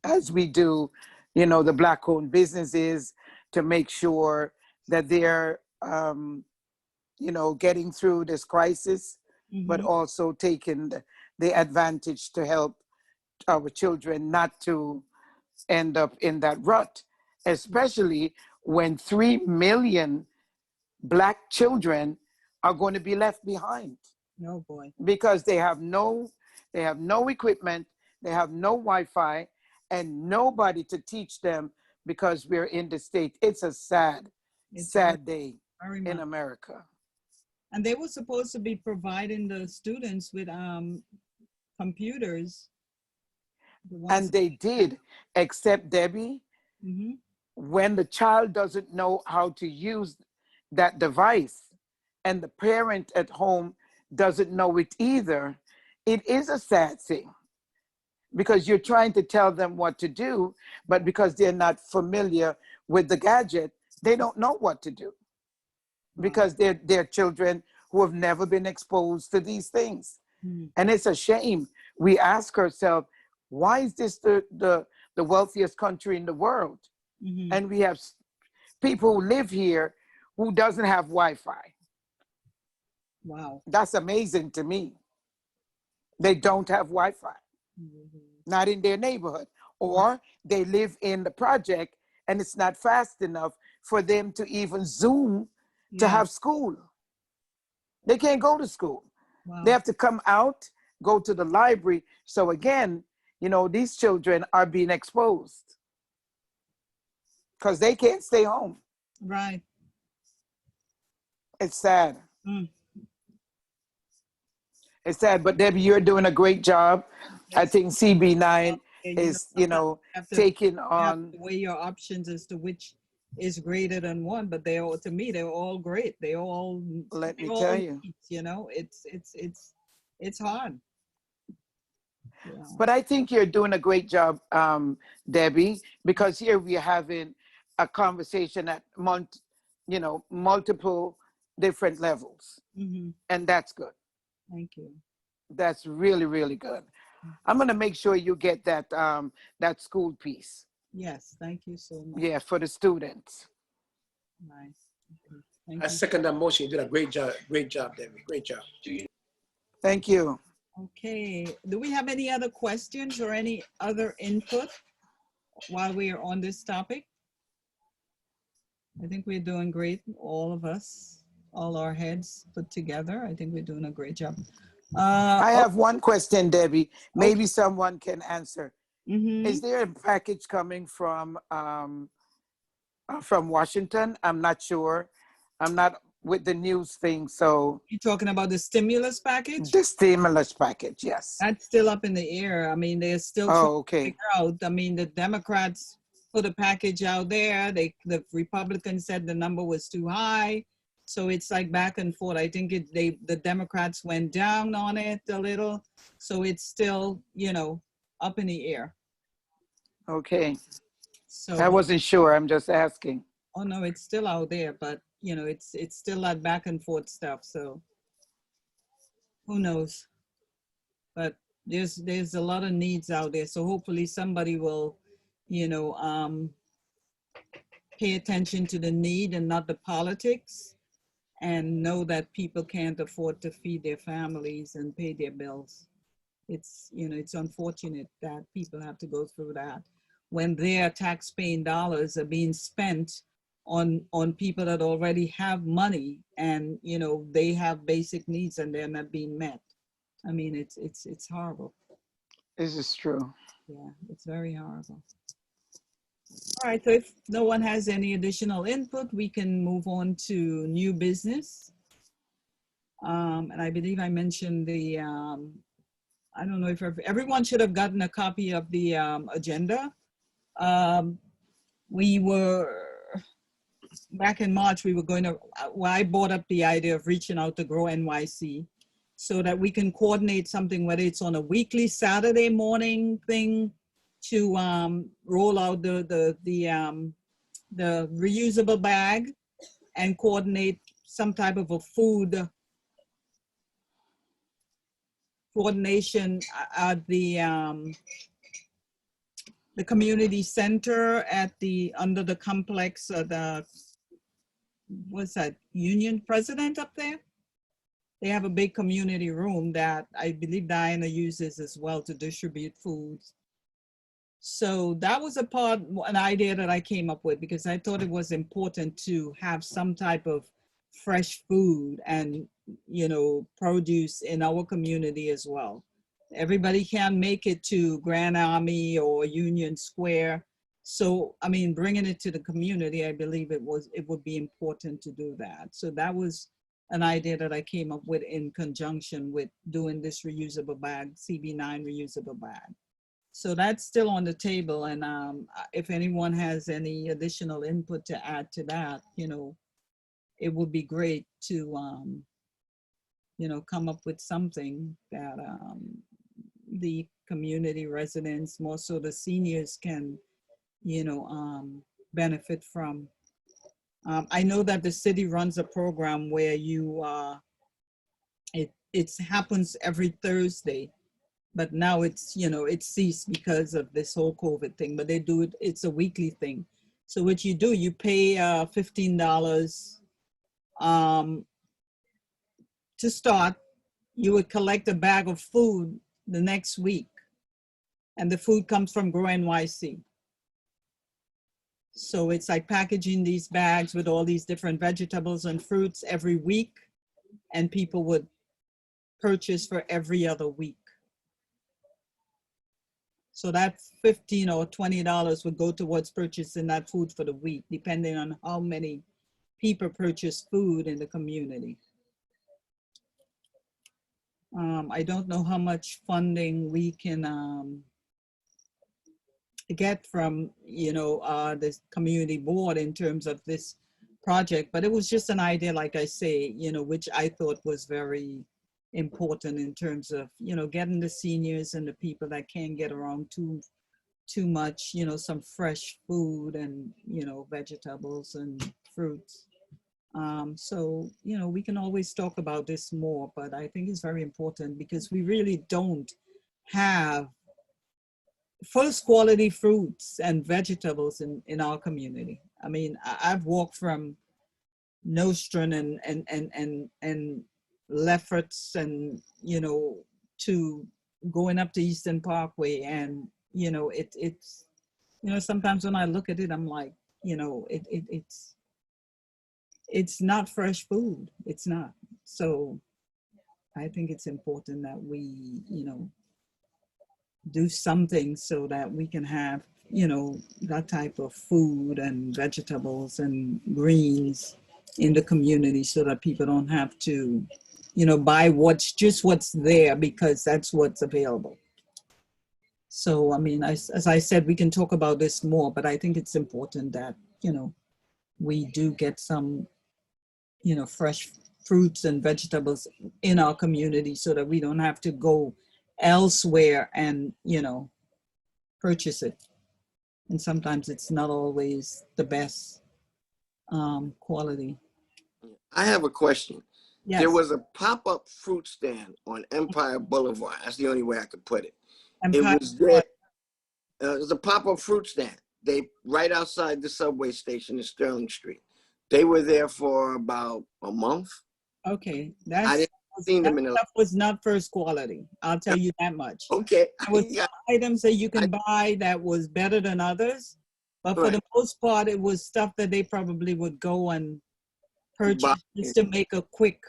as we do, the Black-owned businesses, to make sure that they're, getting through this crisis, but also taking the advantage to help our children not to end up in that rut, especially when 3 million Black children are going to be left behind. Oh boy. Because they have no equipment, they have no Wi-Fi, and nobody to teach them, because we're in the state. It's a sad day in America. And they were supposed to be providing the students with computers. The ones And they did, except Debbie, Mhm. when the child doesn't know how to use that device and the parent at home doesn't know it either, it is a sad thing because you're trying to tell them what to do, but because they're not familiar with the gadget, they don't know what to do because they're children who have never been exposed to these things. And it's a shame. We ask ourselves, why is this the wealthiest country in the world? And we have people who live here who doesn't have Wi-Fi. Wow. That's amazing to me. They don't have Wi-Fi, not in their neighborhood, or they live in the project and it's not fast enough for them to even Zoom to have school. They can't go to school. Wow. They have to come out, go to the library. So again, you know, these children are being exposed because they can't stay home. Right. It's sad. It's sad, but Debbie, you're doing a great job. I think CB9 is, you know, taking on. Weigh your options as to which is greater than one, but they all, to me, they're all great. They all. Let me all tell you. You know, it's hard. Yeah. But I think you're doing a great job, Debbie, because here we're having a conversation at multiple different levels, and that's good. Thank you. That's really, really good. I'm gonna make sure you get that that school piece. Yes, thank you so much. Yeah, for the students. Nice. Thank I you. second that motion. You did a great job, Debbie. Great job. Thank you. Okay, do we have any other questions or any other input while we are on this topic? I think we're doing great, all of us, all our heads put together. I think we're doing a great job. I have one question, Debbie. Maybe someone can answer. Is there a package coming from Washington? I'm not sure. I'm not with the news thing, so. You're talking about the stimulus package? The stimulus package, yes. That's still up in the air. I mean, they're still trying to figure out. I mean, the Democrats put a package out there. The Republicans said the number was too high. So it's like back and forth. I think the Democrats went down on it a little. So it's still, you know, up in the air. Okay. So I wasn't sure. I'm just asking. Oh no, it's still out there, but you know, it's still that back and forth stuff. So who knows? But there's a lot of needs out there. So hopefully somebody will, you know, pay attention to the need and not the politics, and know that people can't afford to feed their families and pay their bills. It's, you know, it's unfortunate that people have to go through that when their tax-paying dollars are being spent on people that already have money, and you know, they have basic needs and they're not being met. I mean, it's horrible. This is true. Yeah, it's very horrible. All right, so if no one has any additional input, we can move on to new business. And I believe I mentioned the, I don't know if everyone should have gotten a copy of the agenda. We were, back in March, we were going to, well, I brought up the idea of reaching out to Grow NYC so that we can coordinate something, whether it's on a weekly Saturday morning thing, to roll out the reusable bag and coordinate some type of a food coordination at the community center at the, under the complex, what's that, Union President up there? They have a big community room that I believe Diana uses as well to distribute foods. So that was an idea that I came up with, because I thought it was important to have some type of fresh food and, you know, produce in our community as well. Everybody can't make it to Grand Army or Union Square. So, I mean, bringing it to the community, I believe it would be important to do that. So that was an idea that I came up with in conjunction with doing this reusable bag, CB9 reusable bag. So that's still on the table. And if anyone has any additional input to add to that, you know, it would be great to, you know, come up with something that the community residents, more so the seniors, can, you know, benefit from. I know that the city runs a program where you, it happens every Thursday, but now it's, you know, it ceased because of this whole COVID thing, but they do it, it's a weekly thing. So what you do, you pay $15 to start. You would collect a bag of food the next week, and the food comes from Grow NYC. So it's like packaging these bags with all these different vegetables and fruits every week, and people would purchase for every other week. So that $15 or $20 would go towards purchasing that food for the week, depending on how many people purchase food in the community. I don't know how much funding we can get from, you know, this community board in terms of this project, but it was just an idea, like I say, you know, which I thought was very important in terms of, you know, getting the seniors and the people that can't get around too much, you know, some fresh food and, you know, vegetables and fruits. So, you know, we can always talk about this more, but I think it's very important because we really don't have first quality fruits and vegetables in our community. I mean, I've walked from Nostrand and Lefferts and, you know, to going up to Eastern Parkway, and, you know, it's, you know, sometimes when I look at it, I'm like, you know, it's not fresh food. It's not. So I think it's important that we, you know, do something so that we can have, you know, that type of food and vegetables and greens in the community so that people don't have to, you know, buy what's there because that's what's available. So, I mean, as I said, we can talk about this more, but I think it's important that, you know, we do get some, you know, fresh fruits and vegetables in our community so that we don't have to go elsewhere and, you know, purchase it. And sometimes it's not always the best quality. I have a question. Yes. There was a pop-up fruit stand on Empire Boulevard. That's the only way I could put it. Empire It was there. It was a pop-up fruit stand. They right outside the subway station in Sterling Street. They were there for about a month. Okay, I didn't see them in stuff was not first quality. I'll tell you that much. Okay. There was some items that you can buy that was better than others, but for the most part, it was stuff that they probably would go and purchase just to make a quick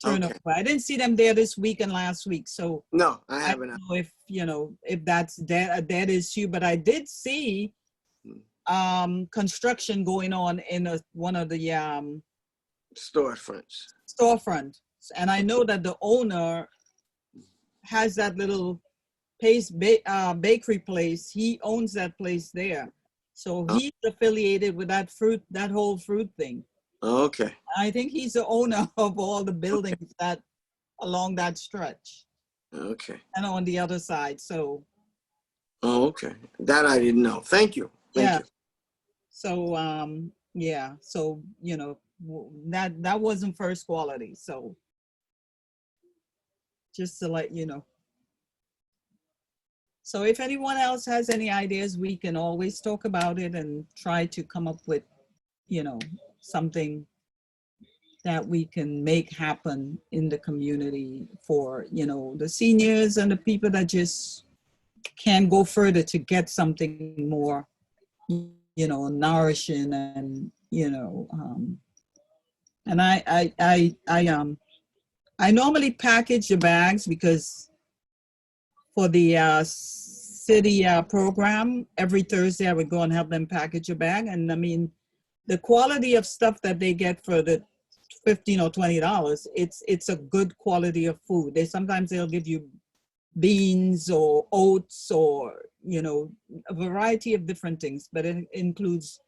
turnover. I didn't see them there this week and last week, so no, I haven't. I don't know if, you know, if that's that issue, but I did see construction going on in one of the storefronts, and I know that the owner has that little bakery place. He owns that place there, so he's affiliated with that whole fruit thing. Okay. I think he's the owner of all the buildings that along that stretch. Okay. And on the other side, so. Oh, okay. That I didn't know. Thank you. Thank you. So, yeah. So, you know, that wasn't first quality. So just to let you know. So if anyone else has any ideas, we can always talk about it and try to come up with, you know, something that we can make happen in the community for, you know, the seniors and the people that just can't go further to get something more, you know, nourishing and, you know, and I normally package the bags because for the city program, every Thursday I would go and help them package a bag. And I mean, the quality of stuff that they get for $15 or $20, it's a good quality of food. Sometimes they'll give you beans or oats or, you know, a variety of different things, but it includes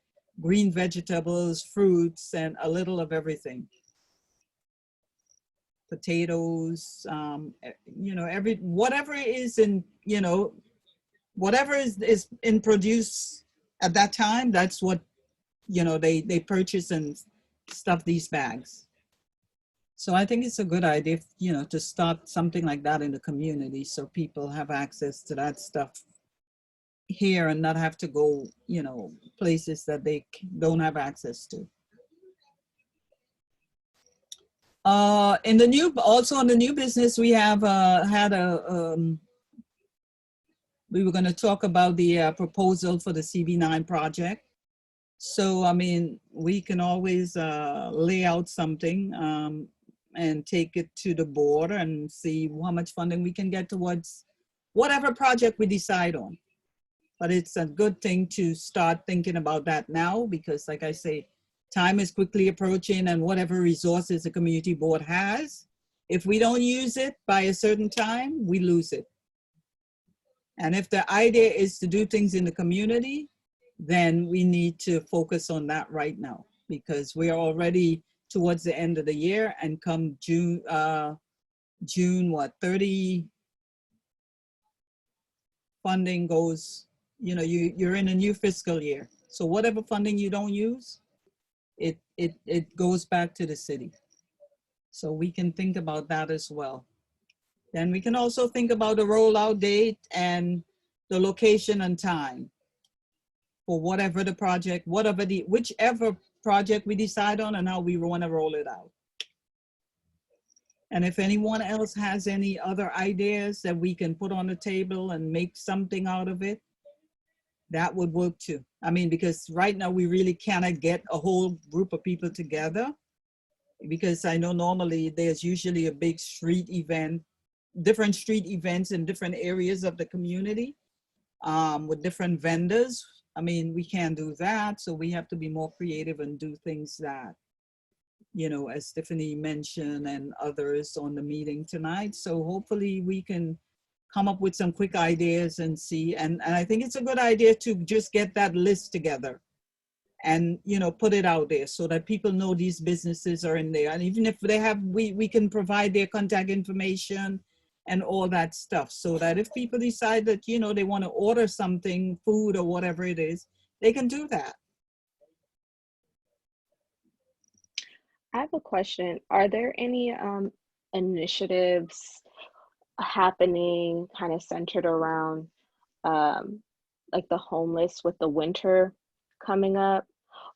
green vegetables, fruits, and a little of everything. Potatoes, you know, whatever is in, you know, whatever is in produce at that time, that's what, you know, they purchase and stuff these bags. So I think it's a good idea, you know, to start something like that in the community so people have access to that stuff here and not have to go, you know, places that they don't have access to. In the new, also on the new business, we have had we were going to talk about the proposal for the CB9 project. So, I mean, we can always lay out something and take it to the board and see how much funding we can get towards whatever project we decide on. But it's a good thing to start thinking about that now because, like I say, time is quickly approaching, and whatever resources the community board has, if we don't use it by a certain time, we lose it. And if the idea is to do things in the community, then we need to focus on that right now because we're already towards the end of the year, and come June, what, 30, funding goes, you know, you're in a new fiscal year. So whatever funding you don't use, it goes back to the city. So we can think about that as well. Then we can also think about the rollout date and the location and time for whatever the project, whichever project we decide on and how we want to roll it out. And if anyone else has any other ideas that we can put on the table and make something out of it, that would work too. I mean, because right now we really cannot get a whole group of people together because I know normally there's usually a big street event, different street events in different areas of the community with different vendors. I mean, we can't do that. So we have to be more creative and do things that, you know, as Stephanie mentioned and others on the meeting tonight. So hopefully we can come up with some quick ideas and see. And I think it's a good idea to just get that list together and, you know, put it out there so that people know these businesses are in there. And even if they have, we can provide their contact information and all that stuff so that if people decide that, you know, they want to order something, food or whatever it is, they can do that. I have a question. Are there any initiatives happening kind of centered around like the homeless with the winter coming up?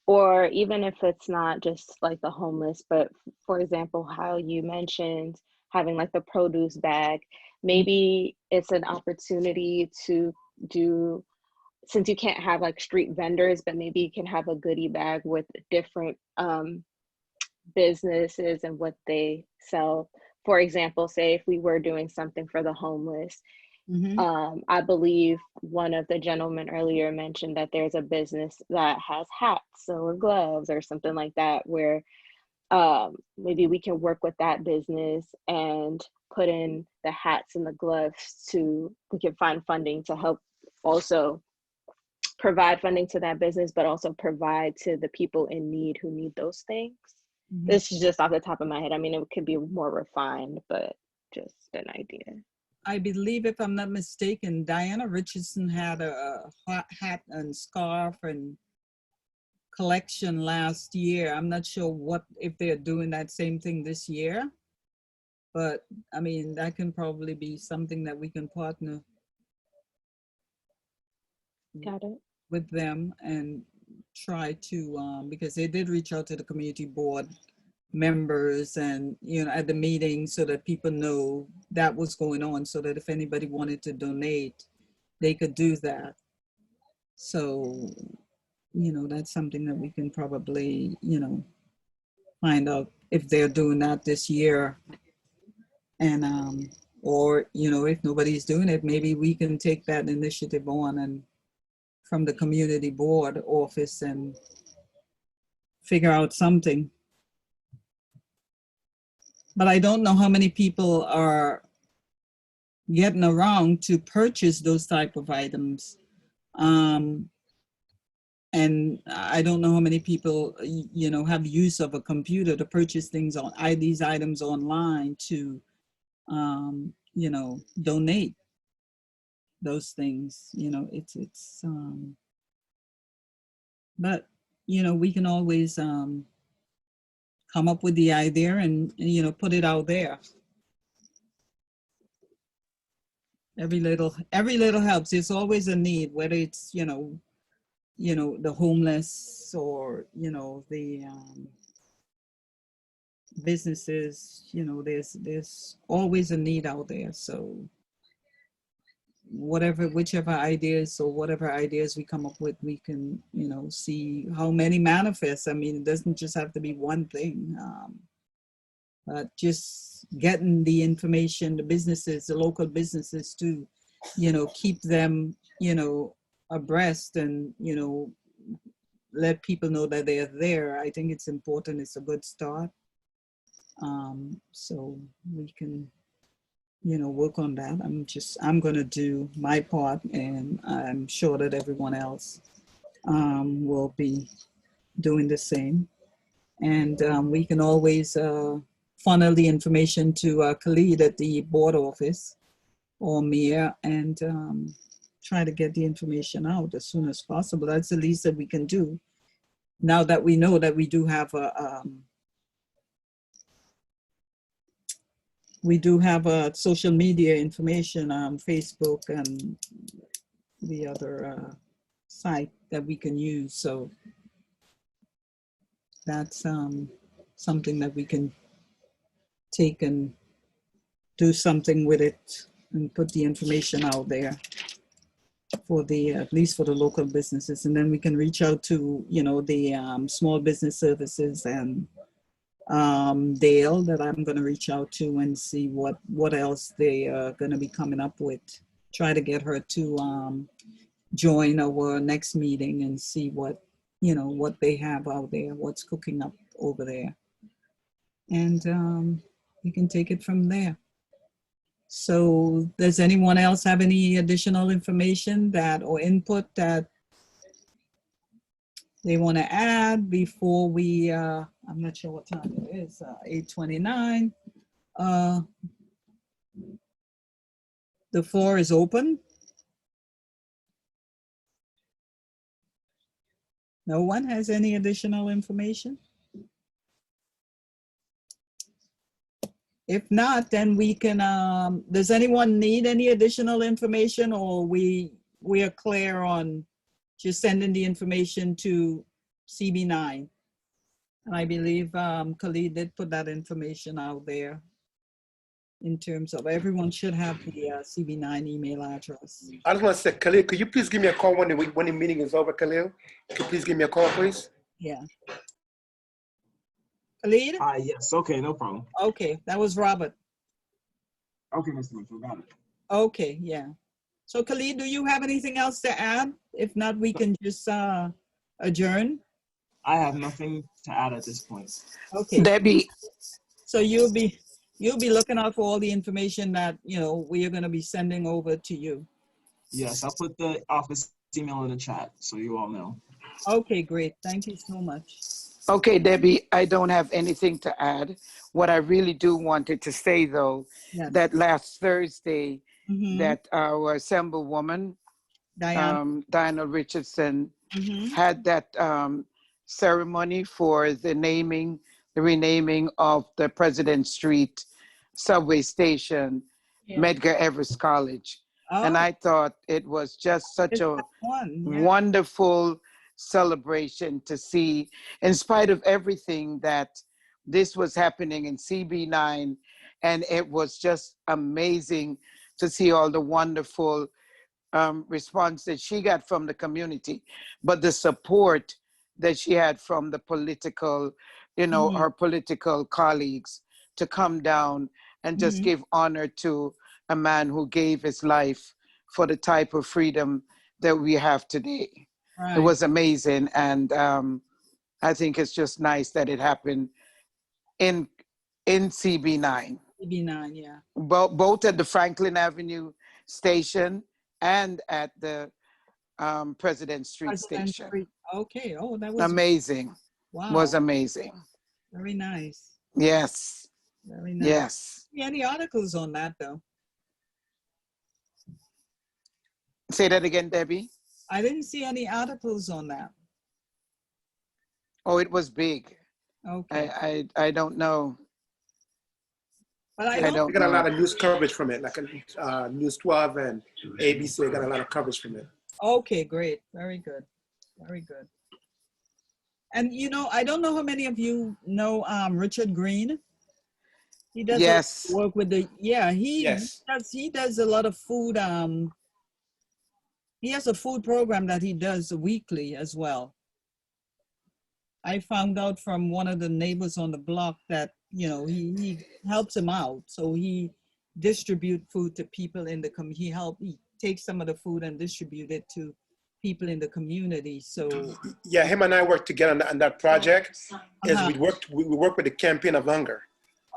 Or even if it's not just like the homeless, but for example, how you mentioned having like the produce bag, maybe it's an opportunity to do, since you can't have like street vendors, but maybe you can have a goodie bag with different businesses and what they sell. For example, say if we were doing something for the homeless, I believe one of the gentlemen earlier mentioned that there's a business that has hats or gloves or something like that, where maybe we can work with that business and put in the hats and the gloves we can find funding to help also provide funding to that business, but also provide to the people in need who need those things. This is just off the top of my head. I mean, it could be more refined, but just an idea. I believe, if I'm not mistaken, Diana Richardson had a hat and scarf and collection last year. I'm not sure if they're doing that same thing this year, but I mean, that can probably be something that we can partner with them and try to, because they did reach out to the community board members and, you know, at the meeting so that people know that was going on, so that if anybody wanted to donate, they could do that. So, you know, that's something that we can probably, you know, find out if they're doing that this year. And, or, you know, if nobody's doing it, maybe we can take that initiative on and from the community board office and figure out something. but I don't know how many people are getting around to purchase those type of items. And I don't know how many people, you know, have use of a computer to purchase things on these items online to, you know, donate those things. You know, but you know, we can always come up with the idea and you know, put it out there. Every little helps. There's always a need, whether it's you know, the homeless or, you know, the businesses, you know, there's always a need out there. So whichever ideas or whatever ideas we come up with, we can, you know, see how many manifest. I mean, it doesn't just have to be one thing, but just getting the information, the businesses, the local businesses to, you know, keep them, you know, abreast and, you know, let people know that they're there. I think it's important. It's a good start. So we can, you know, work on that. I'm going to do my part, and I'm sure that everyone else will be doing the same. And we can always funnel the information to Khalid at the board office or Mia, and try to get the information out as soon as possible. That's the least that we can do. Now that we know that we do have a social media information, Facebook and the other site that we can use. So that's something that we can take and do something with it and put the information out there for the, at least for the local businesses. And then we can reach out to, you know, the small business services and Dale, that I'm going to reach out to and see what else they are going to be coming up with. Try to get her to join our next meeting and see what, you know, what they have out there, what's cooking up over there. And we can take it from there. So does anyone else have any additional information that or input that they want to add before we, I'm not sure what time it is, 8:29. The floor is open. No one has any additional information? If not, then we can, does anyone need any additional information, or we are clear on just sending the information to CB9? And I believe Khalid did put that information out there in terms of everyone should have the CB9 email address. I just want to say, Khalil, could you please give me a call when the meeting is over, Khalil? Could you please give me a call, please? Yeah. Khalid? Yes, okay, no problem. Okay, that was Robert. Okay, Mr. Mitchell, got it. Okay, yeah. So Khalid, do you have anything else to add? If not, we can just adjourn. I have nothing to add at this point. Okay. Debbie. So you'll be looking out for all the information that, you know, we are going to be sending over to you. Yes, I'll put the office email in the chat so you all know. Okay, great. Thank you so much. Okay, Debbie, I don't have anything to add. What I really do wanted to say, though, yes, that last Thursday, mm-hmm, that our Assemblywoman, Diana Richardson, mm-hmm, had that ceremony for the renaming of the President Street subway station, Medgar Evers College. oh, And I thought it was just such a wonderful celebration to see, in spite of everything, that this was happening in CB9. And it was just amazing to see all the wonderful response that she got from the community, but the support that she had from the political, you know, her political colleagues to come down and just give honor to a man who gave his life for the type of freedom that we have today. Right. It was amazing. And I think it's just nice that it happened in in CB9. CB9, yeah. Both at the Franklin Avenue station and at the President Street President station. Street. Okay. Oh, that was Amazing. wow. Was amazing. Very nice. Yes. Very nice. Yes. Any articles on that though? Say that again, Debbie. I didn't see any articles on that. Oh, it was big. Okay. I don't know. But I We don't got a know. lot of news coverage from it, like News 12 and ABC got a lot of coverage from it. Okay, great. Very good. Very good. And you know, I don't know how many of you know Richard Green. He does Yes. work with the Yes. he does a lot of food. He has a food program that he does weekly as well. I found out from one of the neighbors on the block that, you know, he helps him out. So he distribute food to people in the community. He takes some of the food and distribute it to people in the community. So Yeah, him and I worked together on that project. Is Uh-huh. we work with the Campaign of Hunger.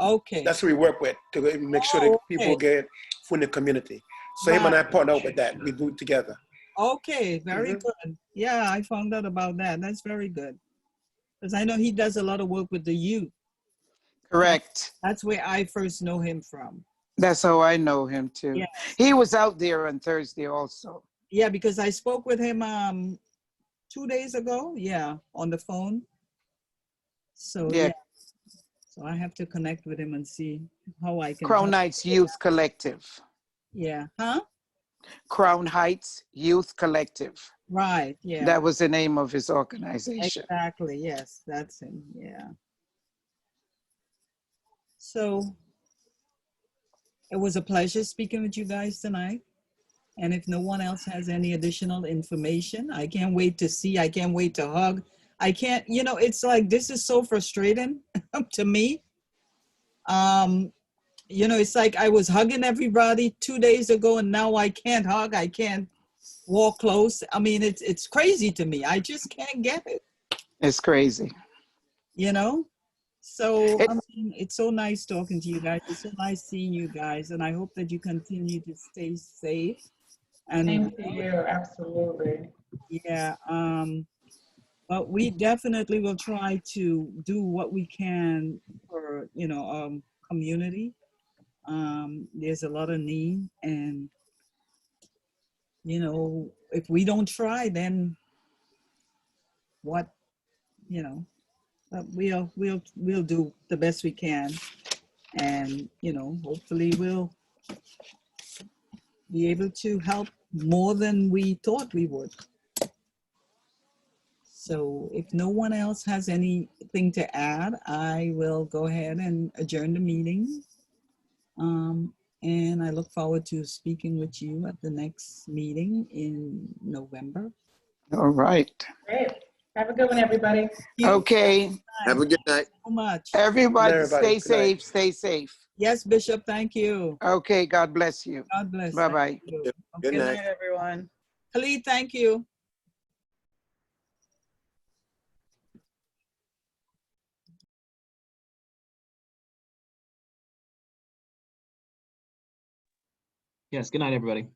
okay. That's who we work with to make sure that people get food in the community. So him and I partner up with that. We do it together. Okay, very good. Yeah, I found out about that. That's very good. Because I know he does a lot of work with the youth. Correct. That's where I first know him from. That's how I know him too. Yeah. He was out there on Thursday also. Yeah, because I spoke with him 2 days ago. Yeah, on the phone. So Yeah. yeah. So I have to connect with him and see how I can Crown help. Heights Youth Collective. Yeah. Huh? Crown Heights Youth Collective. Right. Yeah. That was the name of his organization. Exactly. Yes, that's him. Yeah. So it was a pleasure speaking with you guys tonight. And if no one else has any additional information, I can't wait to see. I can't wait to hug. I can't, you know, it's like, this is so frustrating to me. You know, it's like I was hugging everybody 2 days ago and now I can't hug. I can't walk close. I mean, it's crazy to me. I just can't get it, It's crazy. you know? So, I mean, it's so nice talking to you guys. It's so nice seeing you guys. And I hope that you continue to stay safe. And Same to you, absolutely. yeah, but we definitely will try to do what we can for, you know, community. There's a lot of need, and you know, if we don't try, then what, you know, but we'll do the best we can, and you know, hopefully we'll be able to help more than we thought we would. So if no one else has anything to add, I will go ahead and adjourn the meeting. And I look forward to speaking with you at the next meeting in November. All right. Great. Have a good one, everybody. Okay. Have a good night. So much. Everybody, Good night, stay everybody. Good night. safe. Stay safe. Yes, Bishop. Thank you. Okay. God bless you. God bless. Bye Thank bye. you. Good Okay. night. everyone. Khalid, thank you. Yes, good night, everybody.